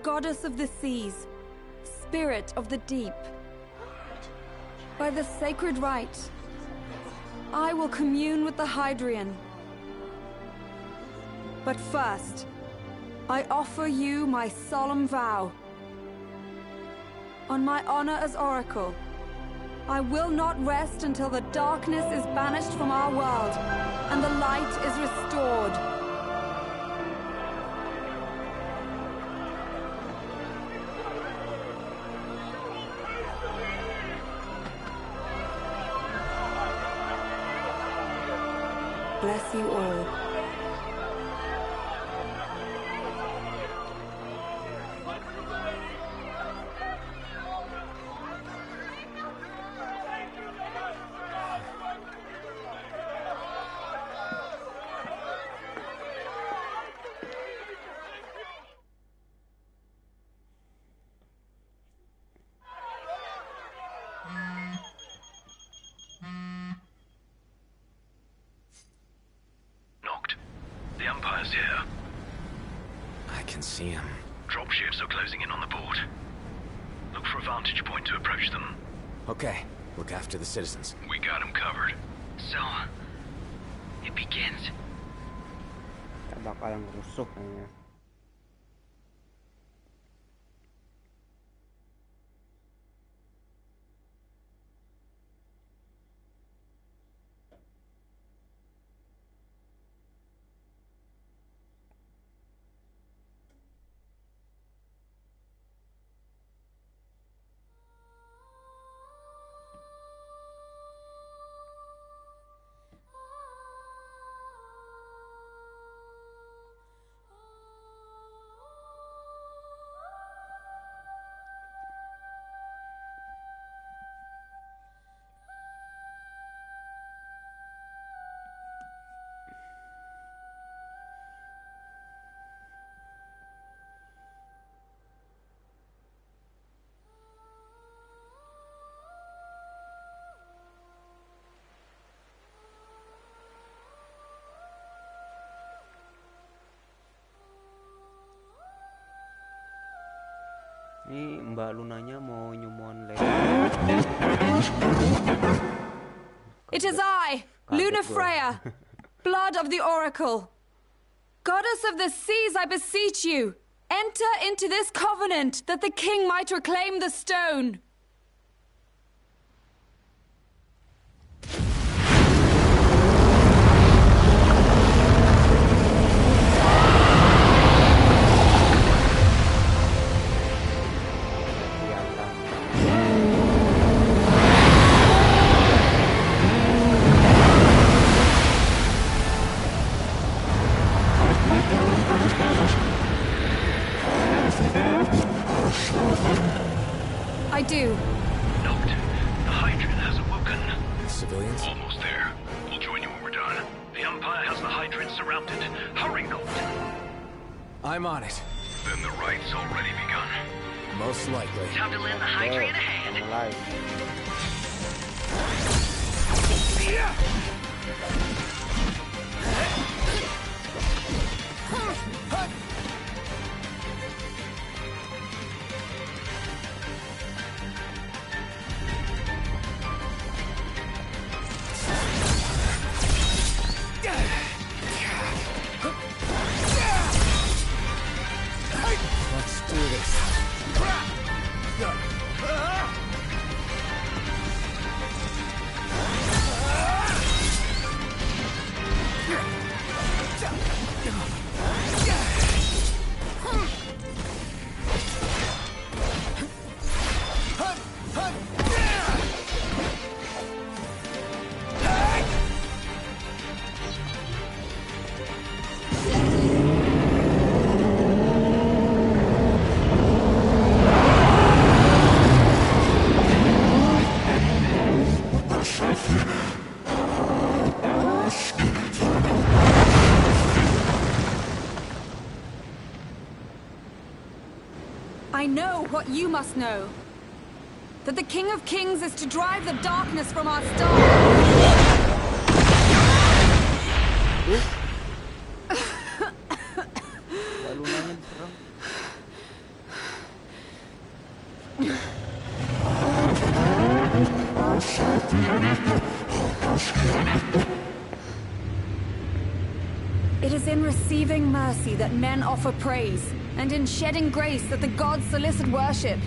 goddess of the seas, spirit of the deep. By the sacred rite, I will commune with the Hydrian. But first, I offer you my solemn vow. On my honor as Oracle, I will not rest until the darkness is banished from our world and the light is restored. Bless you all. dropships are closing in on the port. Look for a vantage point to approach them. Okay, look after the citizens. We got them covered. So, it begins. Tak bakalan rusuh kayaknya. Ini Mbak Lunanya mau nyumon lagi. It is I, Luna Freya, blood of the Oracle. Goddess of the seas, I beseech you, enter into this covenant that the king might reclaim the stone. I do. Note, the Hydrant has awoken. The civilians? Almost there. We'll join you when we're done. The Empire has the Hydrant surrounded. Hurry, Gold. I'm on it. Then the right's already begun. Most likely. Time to lend the Hydrant a hand. Let's do this. I know what you must know. That the King of Kings is to drive the darkness from our star. It is in receiving mercy that men offer praise, and in shedding grace that the gods solicit worship.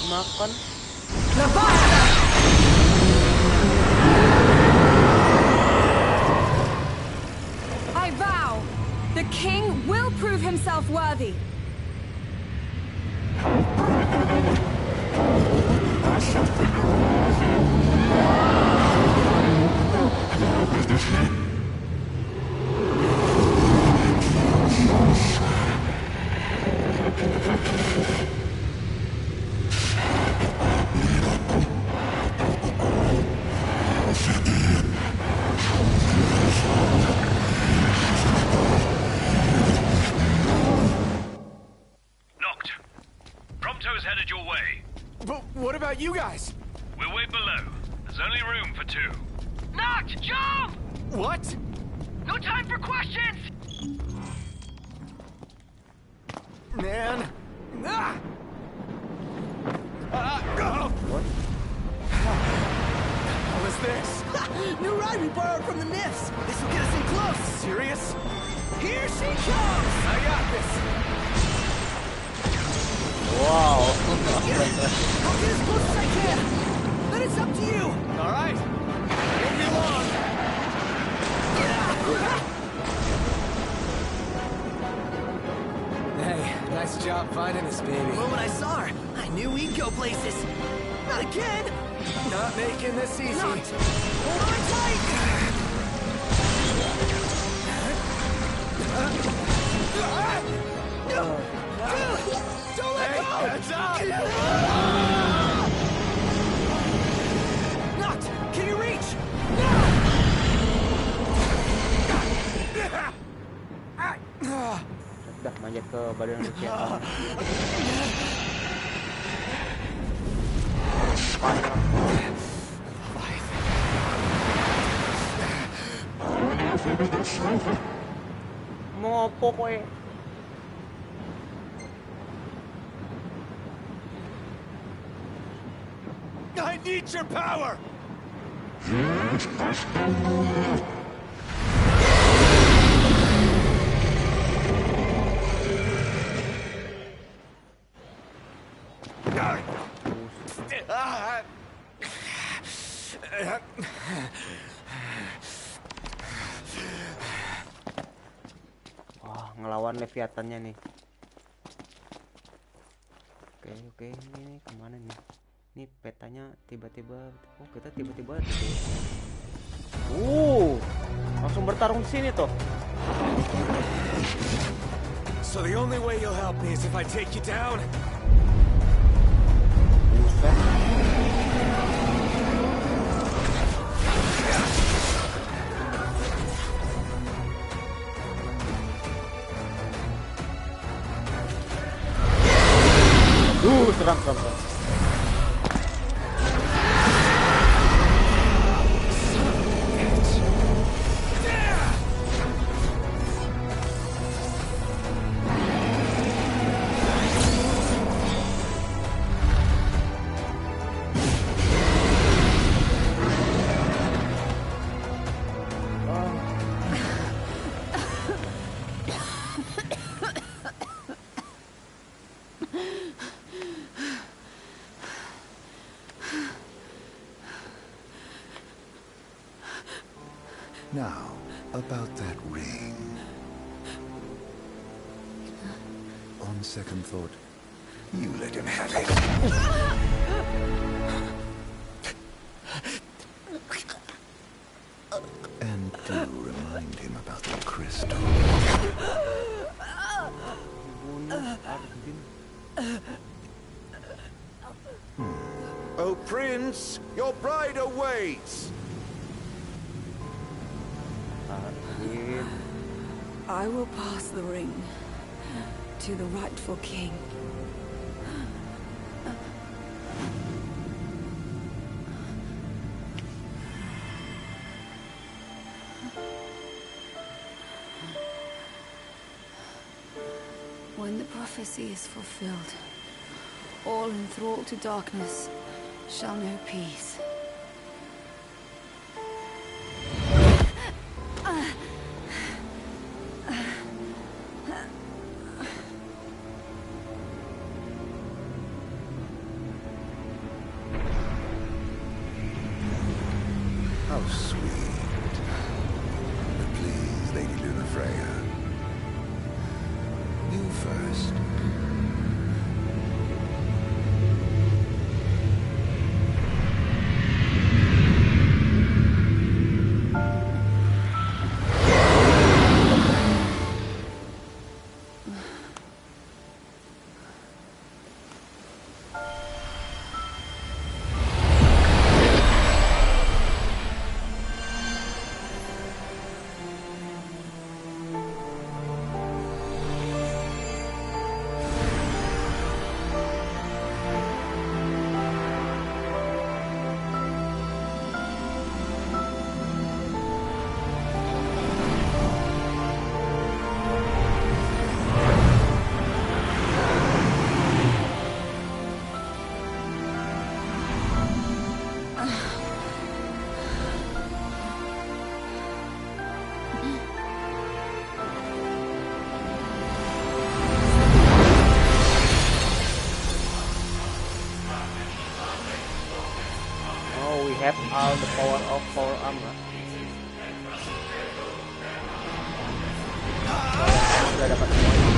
Makan. Leviathan! I vow, the king will prove himself worthy. Headed your way. But what about you guys? We're way below. There's There's only room for 2. Not jump! What? No time for questions! Man. Ah! What? What was this? New ride we borrowed from the Nifs. This will get us in close. Serious? Here she comes! I got this. Wow. I'll get as close as I can. Then it's up to you. All right. Won't be long. Hey, nice job finding this baby. The moment I saw her, I knew we'd go places. Not again! Not making this easy. Not. Hold on tight! Don't let go! Heads up! Not! Can you reach? Udah manjat ke badan manusia. Mau apa kowe? I need your power! Wah, ngelawan Leviathannya nih. Oke, ini kemana nih? Ini petanya tiba-tiba, oh kita tiba-tiba langsung bertarung di sini toh. So the only way you'll help me is if I take you down? Serang. Now, about that ring. On second thought, you let him have it. And do remind him about the crystal. Oh, Prince, your bride awaits! I will pass the ring to the rightful king. When the prophecy is fulfilled, all enthralled to darkness shall know peace. How sweet. But please, Lady Lunafreya. You first. power off, power arm lah. Udah dapat semuanya.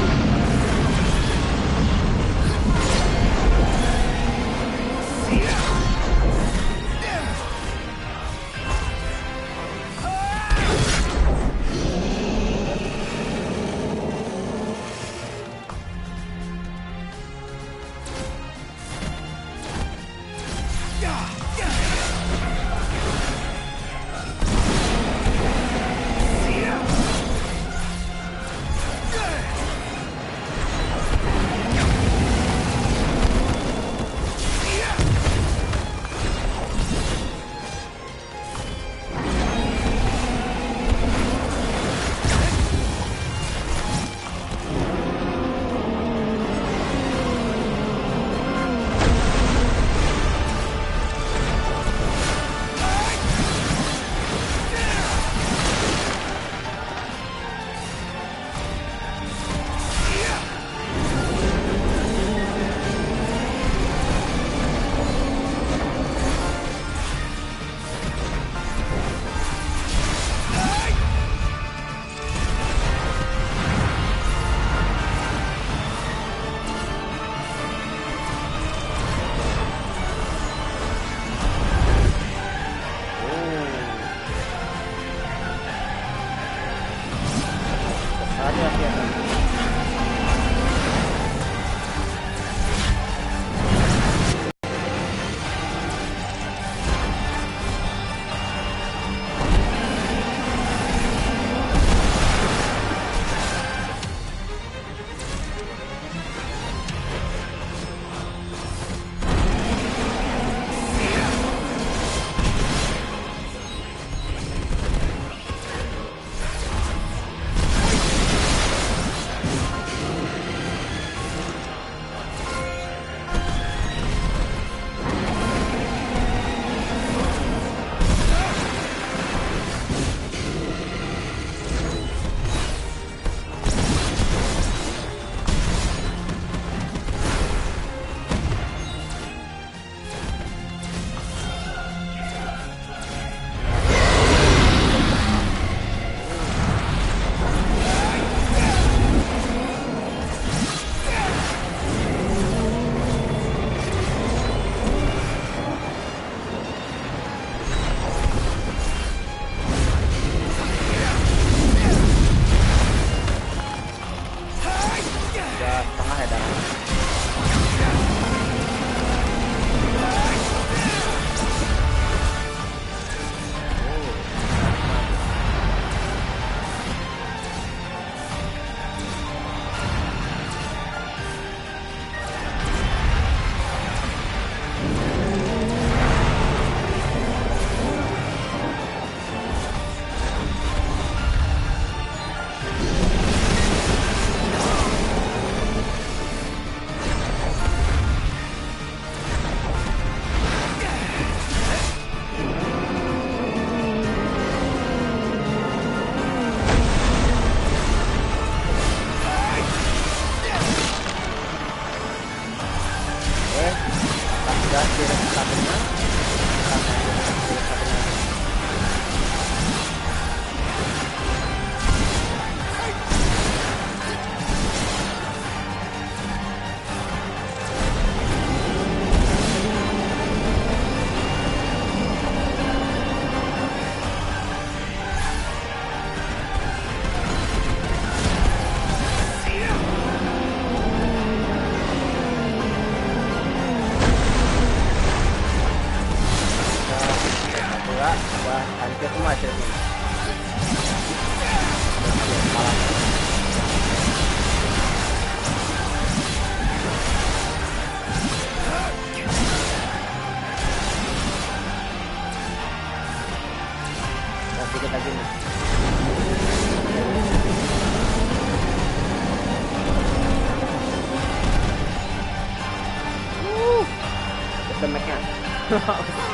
damage-nya.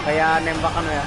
Kayak nembakan ya.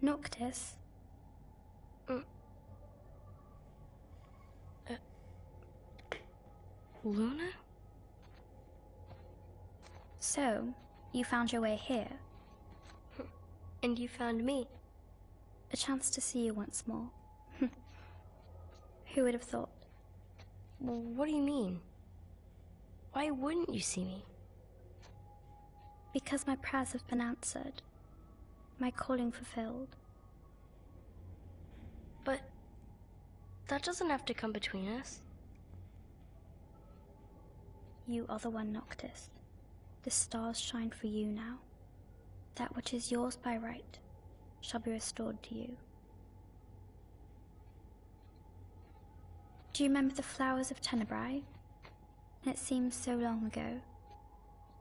Noctis? Luna? So, you found your way here. And you found me. A chance to see you once more. Who would have thought? Well, what do you mean? Why wouldn't you see me? Because my prayers have been answered. My calling fulfilled. But that doesn't have to come between us. You are the one, Noctis. The stars shine for you now. That which is yours by right shall be restored to you. Do you remember the flowers of Tenebrae? It seems so long ago.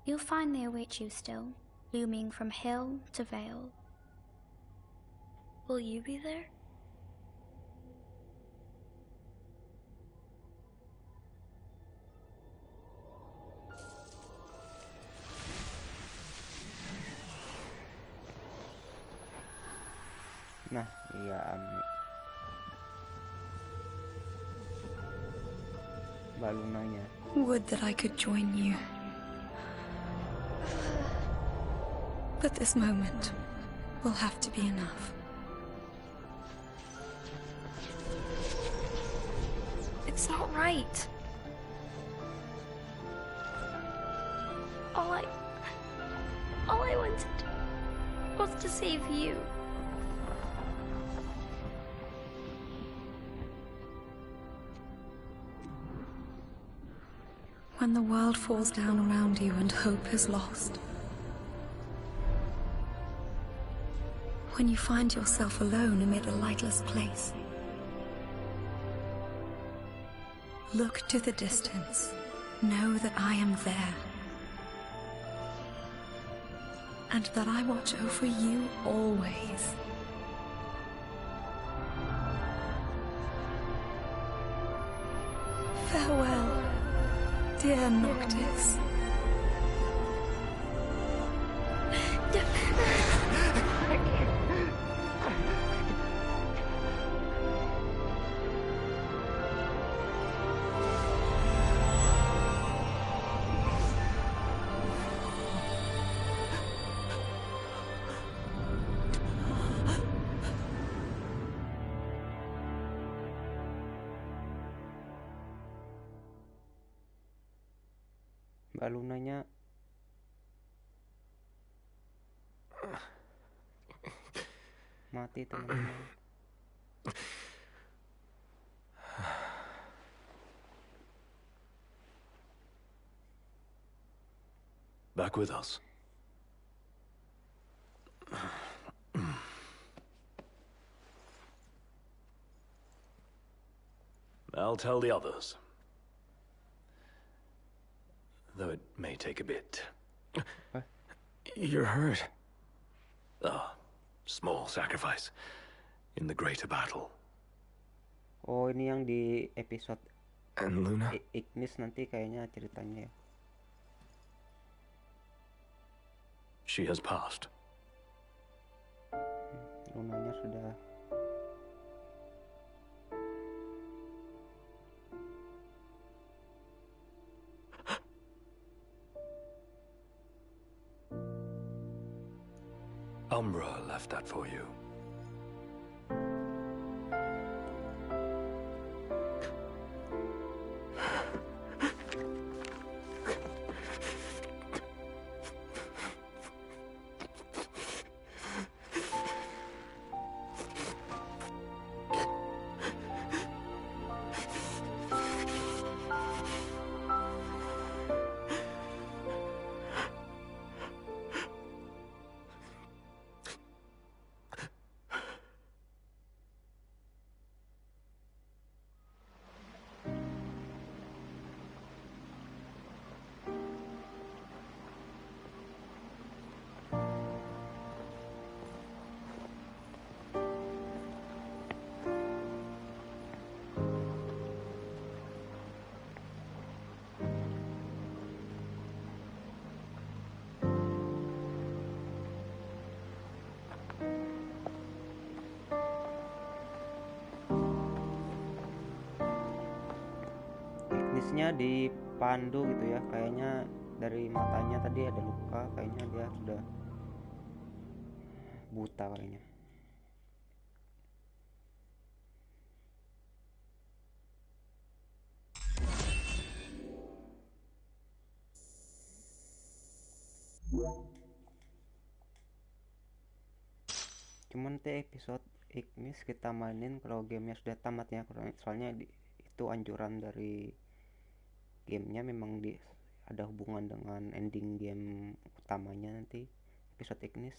You'll find they await you still, looming from hill to vale. Will you be there? Nah, iya Mbak Lunanya. Would that I could join you. But this moment will have to be enough. It's not right. All I wanted was to save you. When the world falls down around you and hope is lost. When you find yourself alone amid a lightless place. Look to the distance. Know that I am there. And that I watch over you always. Farewell, dear Noctis. Mbak Lunanya mati, teman-teman. Back with us. I'll tell the others. Though it may take a bit. You're hurt. A small sacrifice in the greater battle. Oh, ini yang di episode And Luna? Ignis nanti kayaknya ceritanya ya. She has passed. Lunanya sudah. Umbra left that for you. harusnya dipandu gitu ya. Kayaknya dari matanya tadi ada luka, kayaknya dia sudah buta kayaknya. Cuman episode Ignis kita mainin kalau gamenya sudah tamat ya, soalnya itu anjuran dari gamenya memang ada hubungan dengan ending game utamanya nanti episode Ignis,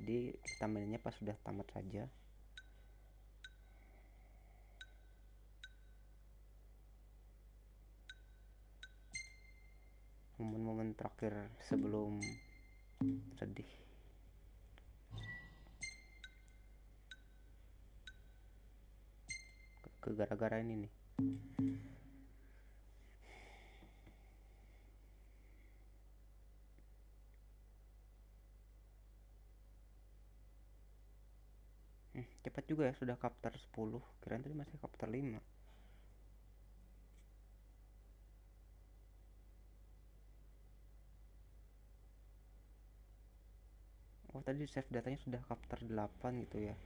jadi kita mainnya pas sudah tamat saja. Momen-momen terakhir sebelum sedih. Gara-gara ini nih. Cepat juga ya, sudah chapter 10. Kirain tadi masih chapter 5. Oh, tadi save datanya sudah chapter 8 gitu ya.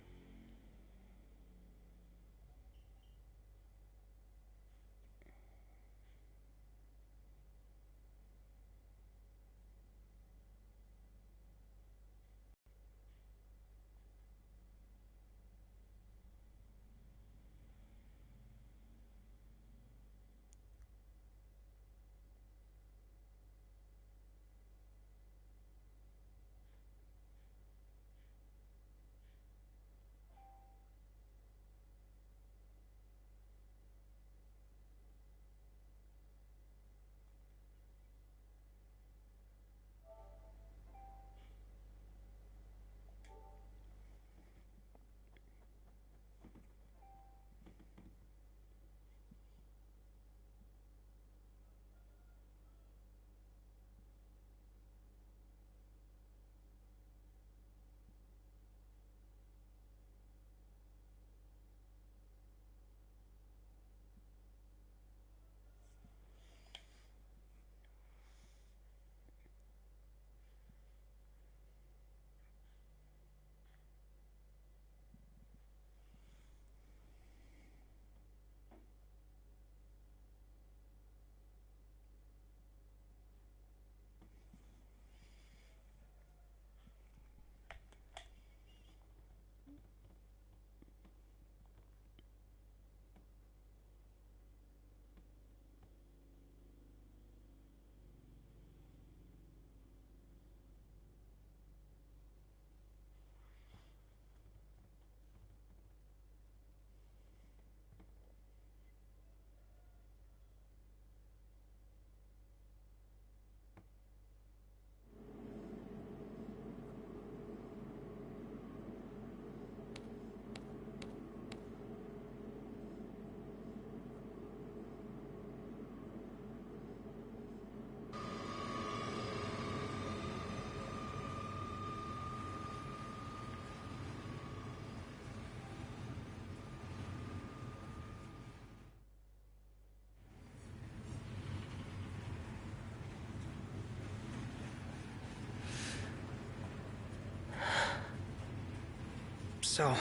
So,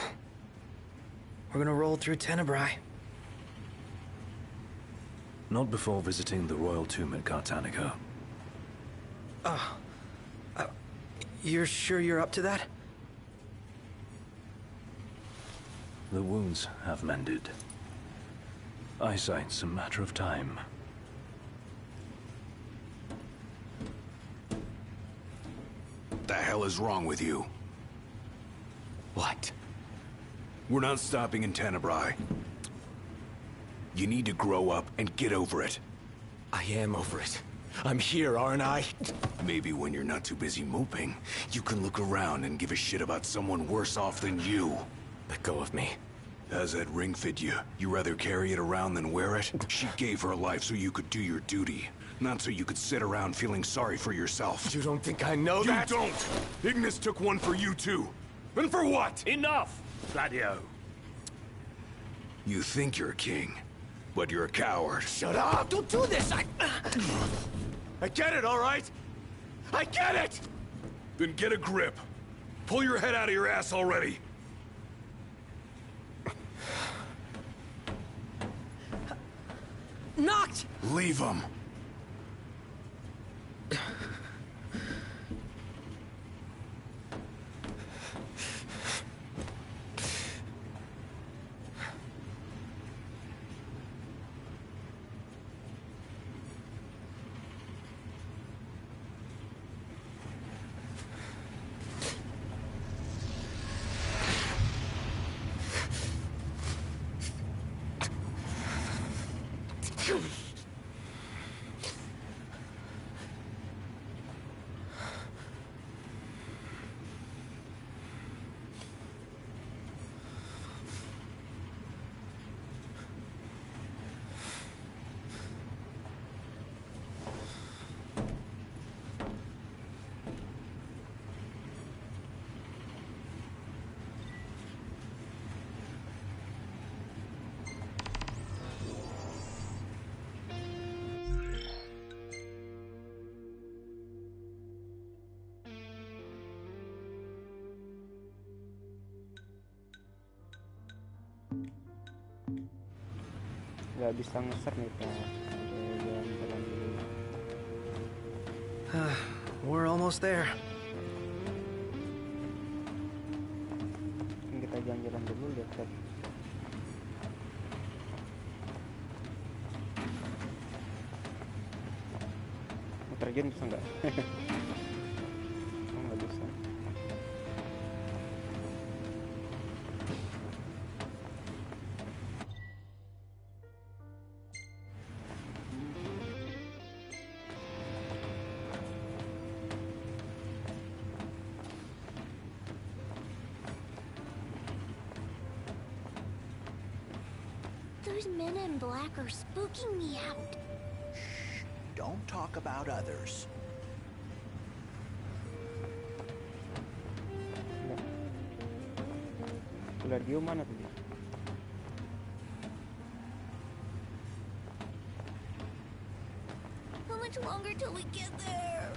we're gonna roll through Tenebrae. Not before visiting the royal tomb at Cartanica. You're sure you're up to that? The wounds have mended. Eyesight's a matter of time. The hell is wrong with you? What? We're not stopping in Tenebrae. You need to grow up and get over it. I am over it. I'm here, aren't I? Maybe when you're not too busy moping, you can look around and give a shit about someone worse off than you. Let go of me. How's that ring fit you? You rather carry it around than wear it? She gave her life so you could do your duty, not so you could sit around feeling sorry for yourself. You don't think I know that? You don't! Ignis took one for you too. And for what? Enough, Gladio. You think you're king, But you're a coward. Shut up! Don't do this! I get it, all right? I get it! Then get a grip. Pull your head out of your ass already. Knocked! Leave him. Nggak bisa ngeser nih Pak. Jalan-jalan dulu. We're almost there. Kita jalan-jalan dulu lihat. Mau terjun bisa nggak? Oh, nggak bisa. Those men in black are spooking me out. Shh, don't talk about others. Ular Dio mana tuh? How much longer till we get there?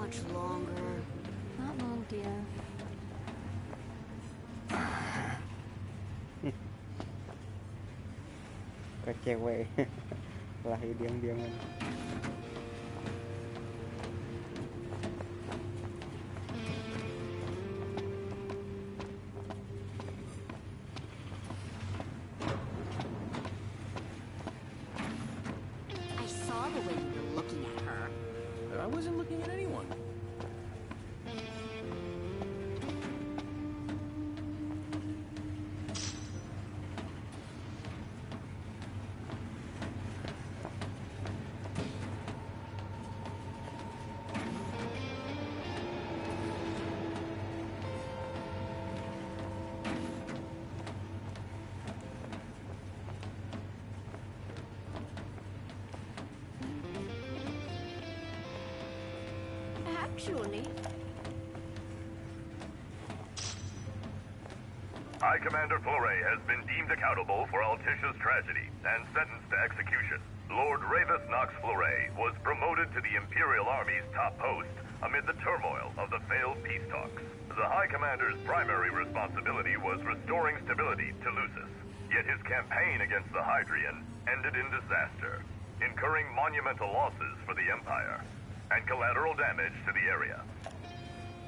Much longer. Not long, dear. Ke cewek. Lahir diam-diaman. I saw the way you were looking at her. I wasn't looking at anyone. Actually, High Commander Fleury has been deemed accountable for Altisha's tragedy and sentenced to execution. Lord Raveth Knox Fleury was promoted to the Imperial Army's top post amid the turmoil of the failed peace talks. The High Commander's primary responsibility was restoring stability to Lucis, yet his campaign against the Hydrian ended in disaster, incurring monumental losses for the Empire and collateral damage to the area.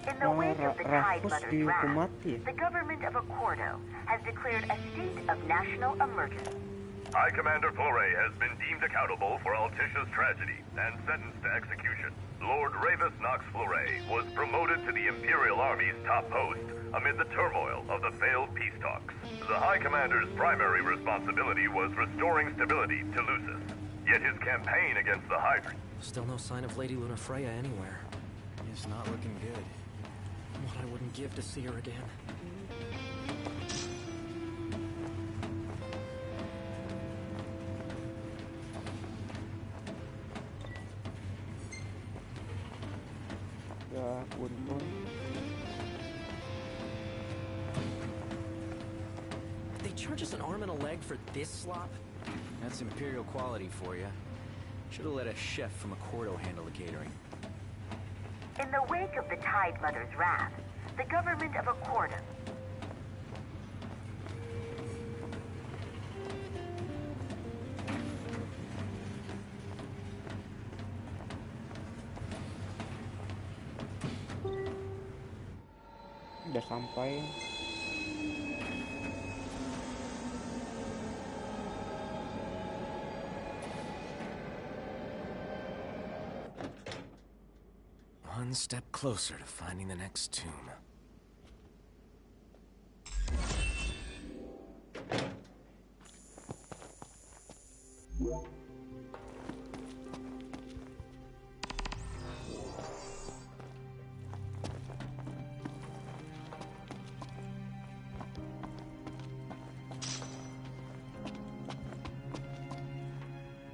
In the wake of the Tide Rafus Mother's wrath, dihukum mati. the government of Accordo has declared a state of national emergency. High Commander Fleury has been deemed accountable for Altisha's tragedy and sentenced to execution. Lord Ravis Nox Fleury was promoted to the Imperial Army's top post amid the turmoil of the failed peace talks. The High Commander's primary responsibility was restoring stability to Lucis, yet his campaign against the Hydra... Still no sign of Lady Lunafreya anywhere. It's not looking good. What I wouldn't give to see her again. Ya ampun. They charge us an arm and a leg for this slop? That's Imperial quality for you. Should have let a chef from Accordo handle the catering. In the wake of the Tide Mother's wrath, the government of Accordo... Udah sampai. One step closer to finding the next tomb.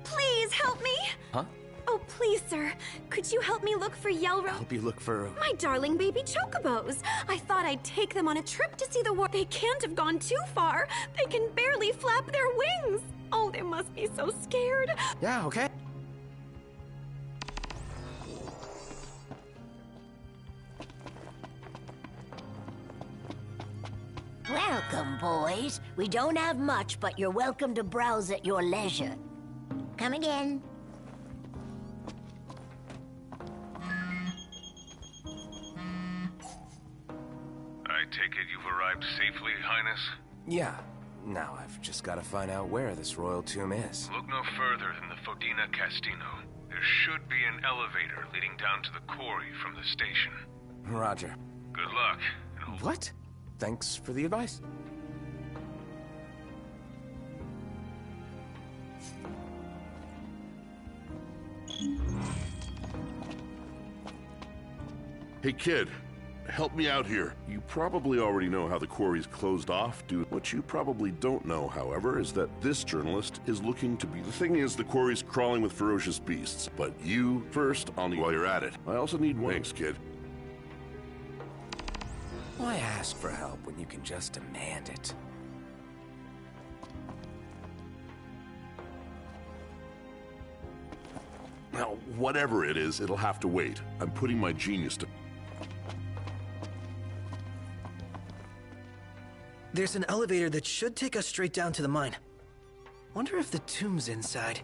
Please help me! Huh? Oh, please, sir. Could you help me look for Yelro? Help you look for... My darling baby chocobos. I thought I'd take them on a trip to see the war. They can't have gone too far. They can barely flap their wings. Oh, they must be so scared. Yeah, okay. Welcome, boys. We don't have much, but you're welcome to browse at your leisure. Come again. I take it you've arrived safely, Highness? Yeah. Now I've just got to find out where this royal tomb is. Look no further than the Fodina Castino. There should be an elevator leading down to the quarry from the station. Roger. Good luck. What? Thanks for the advice. Hey kid, help me out here. You probably already know how the quarry's closed off, dude. What you probably don't know, however, is that this journalist is looking to be... The thing is, the quarry's crawling with ferocious beasts. But you first, while you're at it. I also need one. Thanks, kid. Why ask for help when you can just demand it? Now, whatever it is, it'll have to wait. I'm putting my genius to... There's an elevator that should take us straight down to the mine. Wonder if the tomb's inside.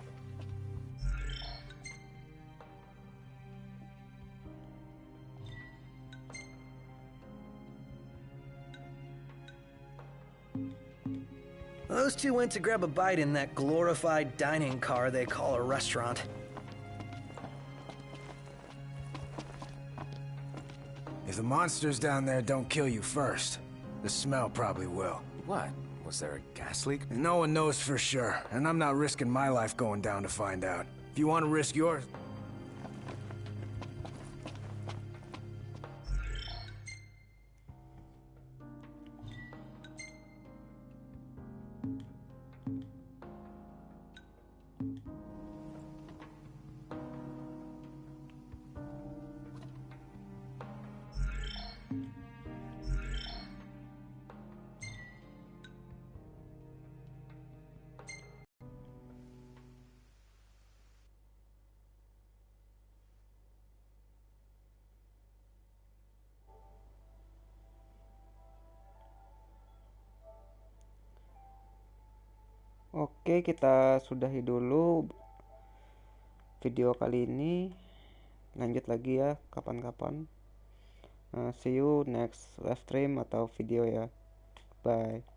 Those two went to grab a bite in that glorified dining car they call a restaurant. If the monsters down there don't kill you first, the smell probably will. What? Was there a gas leak? No one knows for sure, and I'm not risking my life going down to find out. If you want to risk yours... Oke, kita sudahi dulu video kali ini. Lanjut lagi ya kapan-kapan. See you next live stream atau video ya. Bye.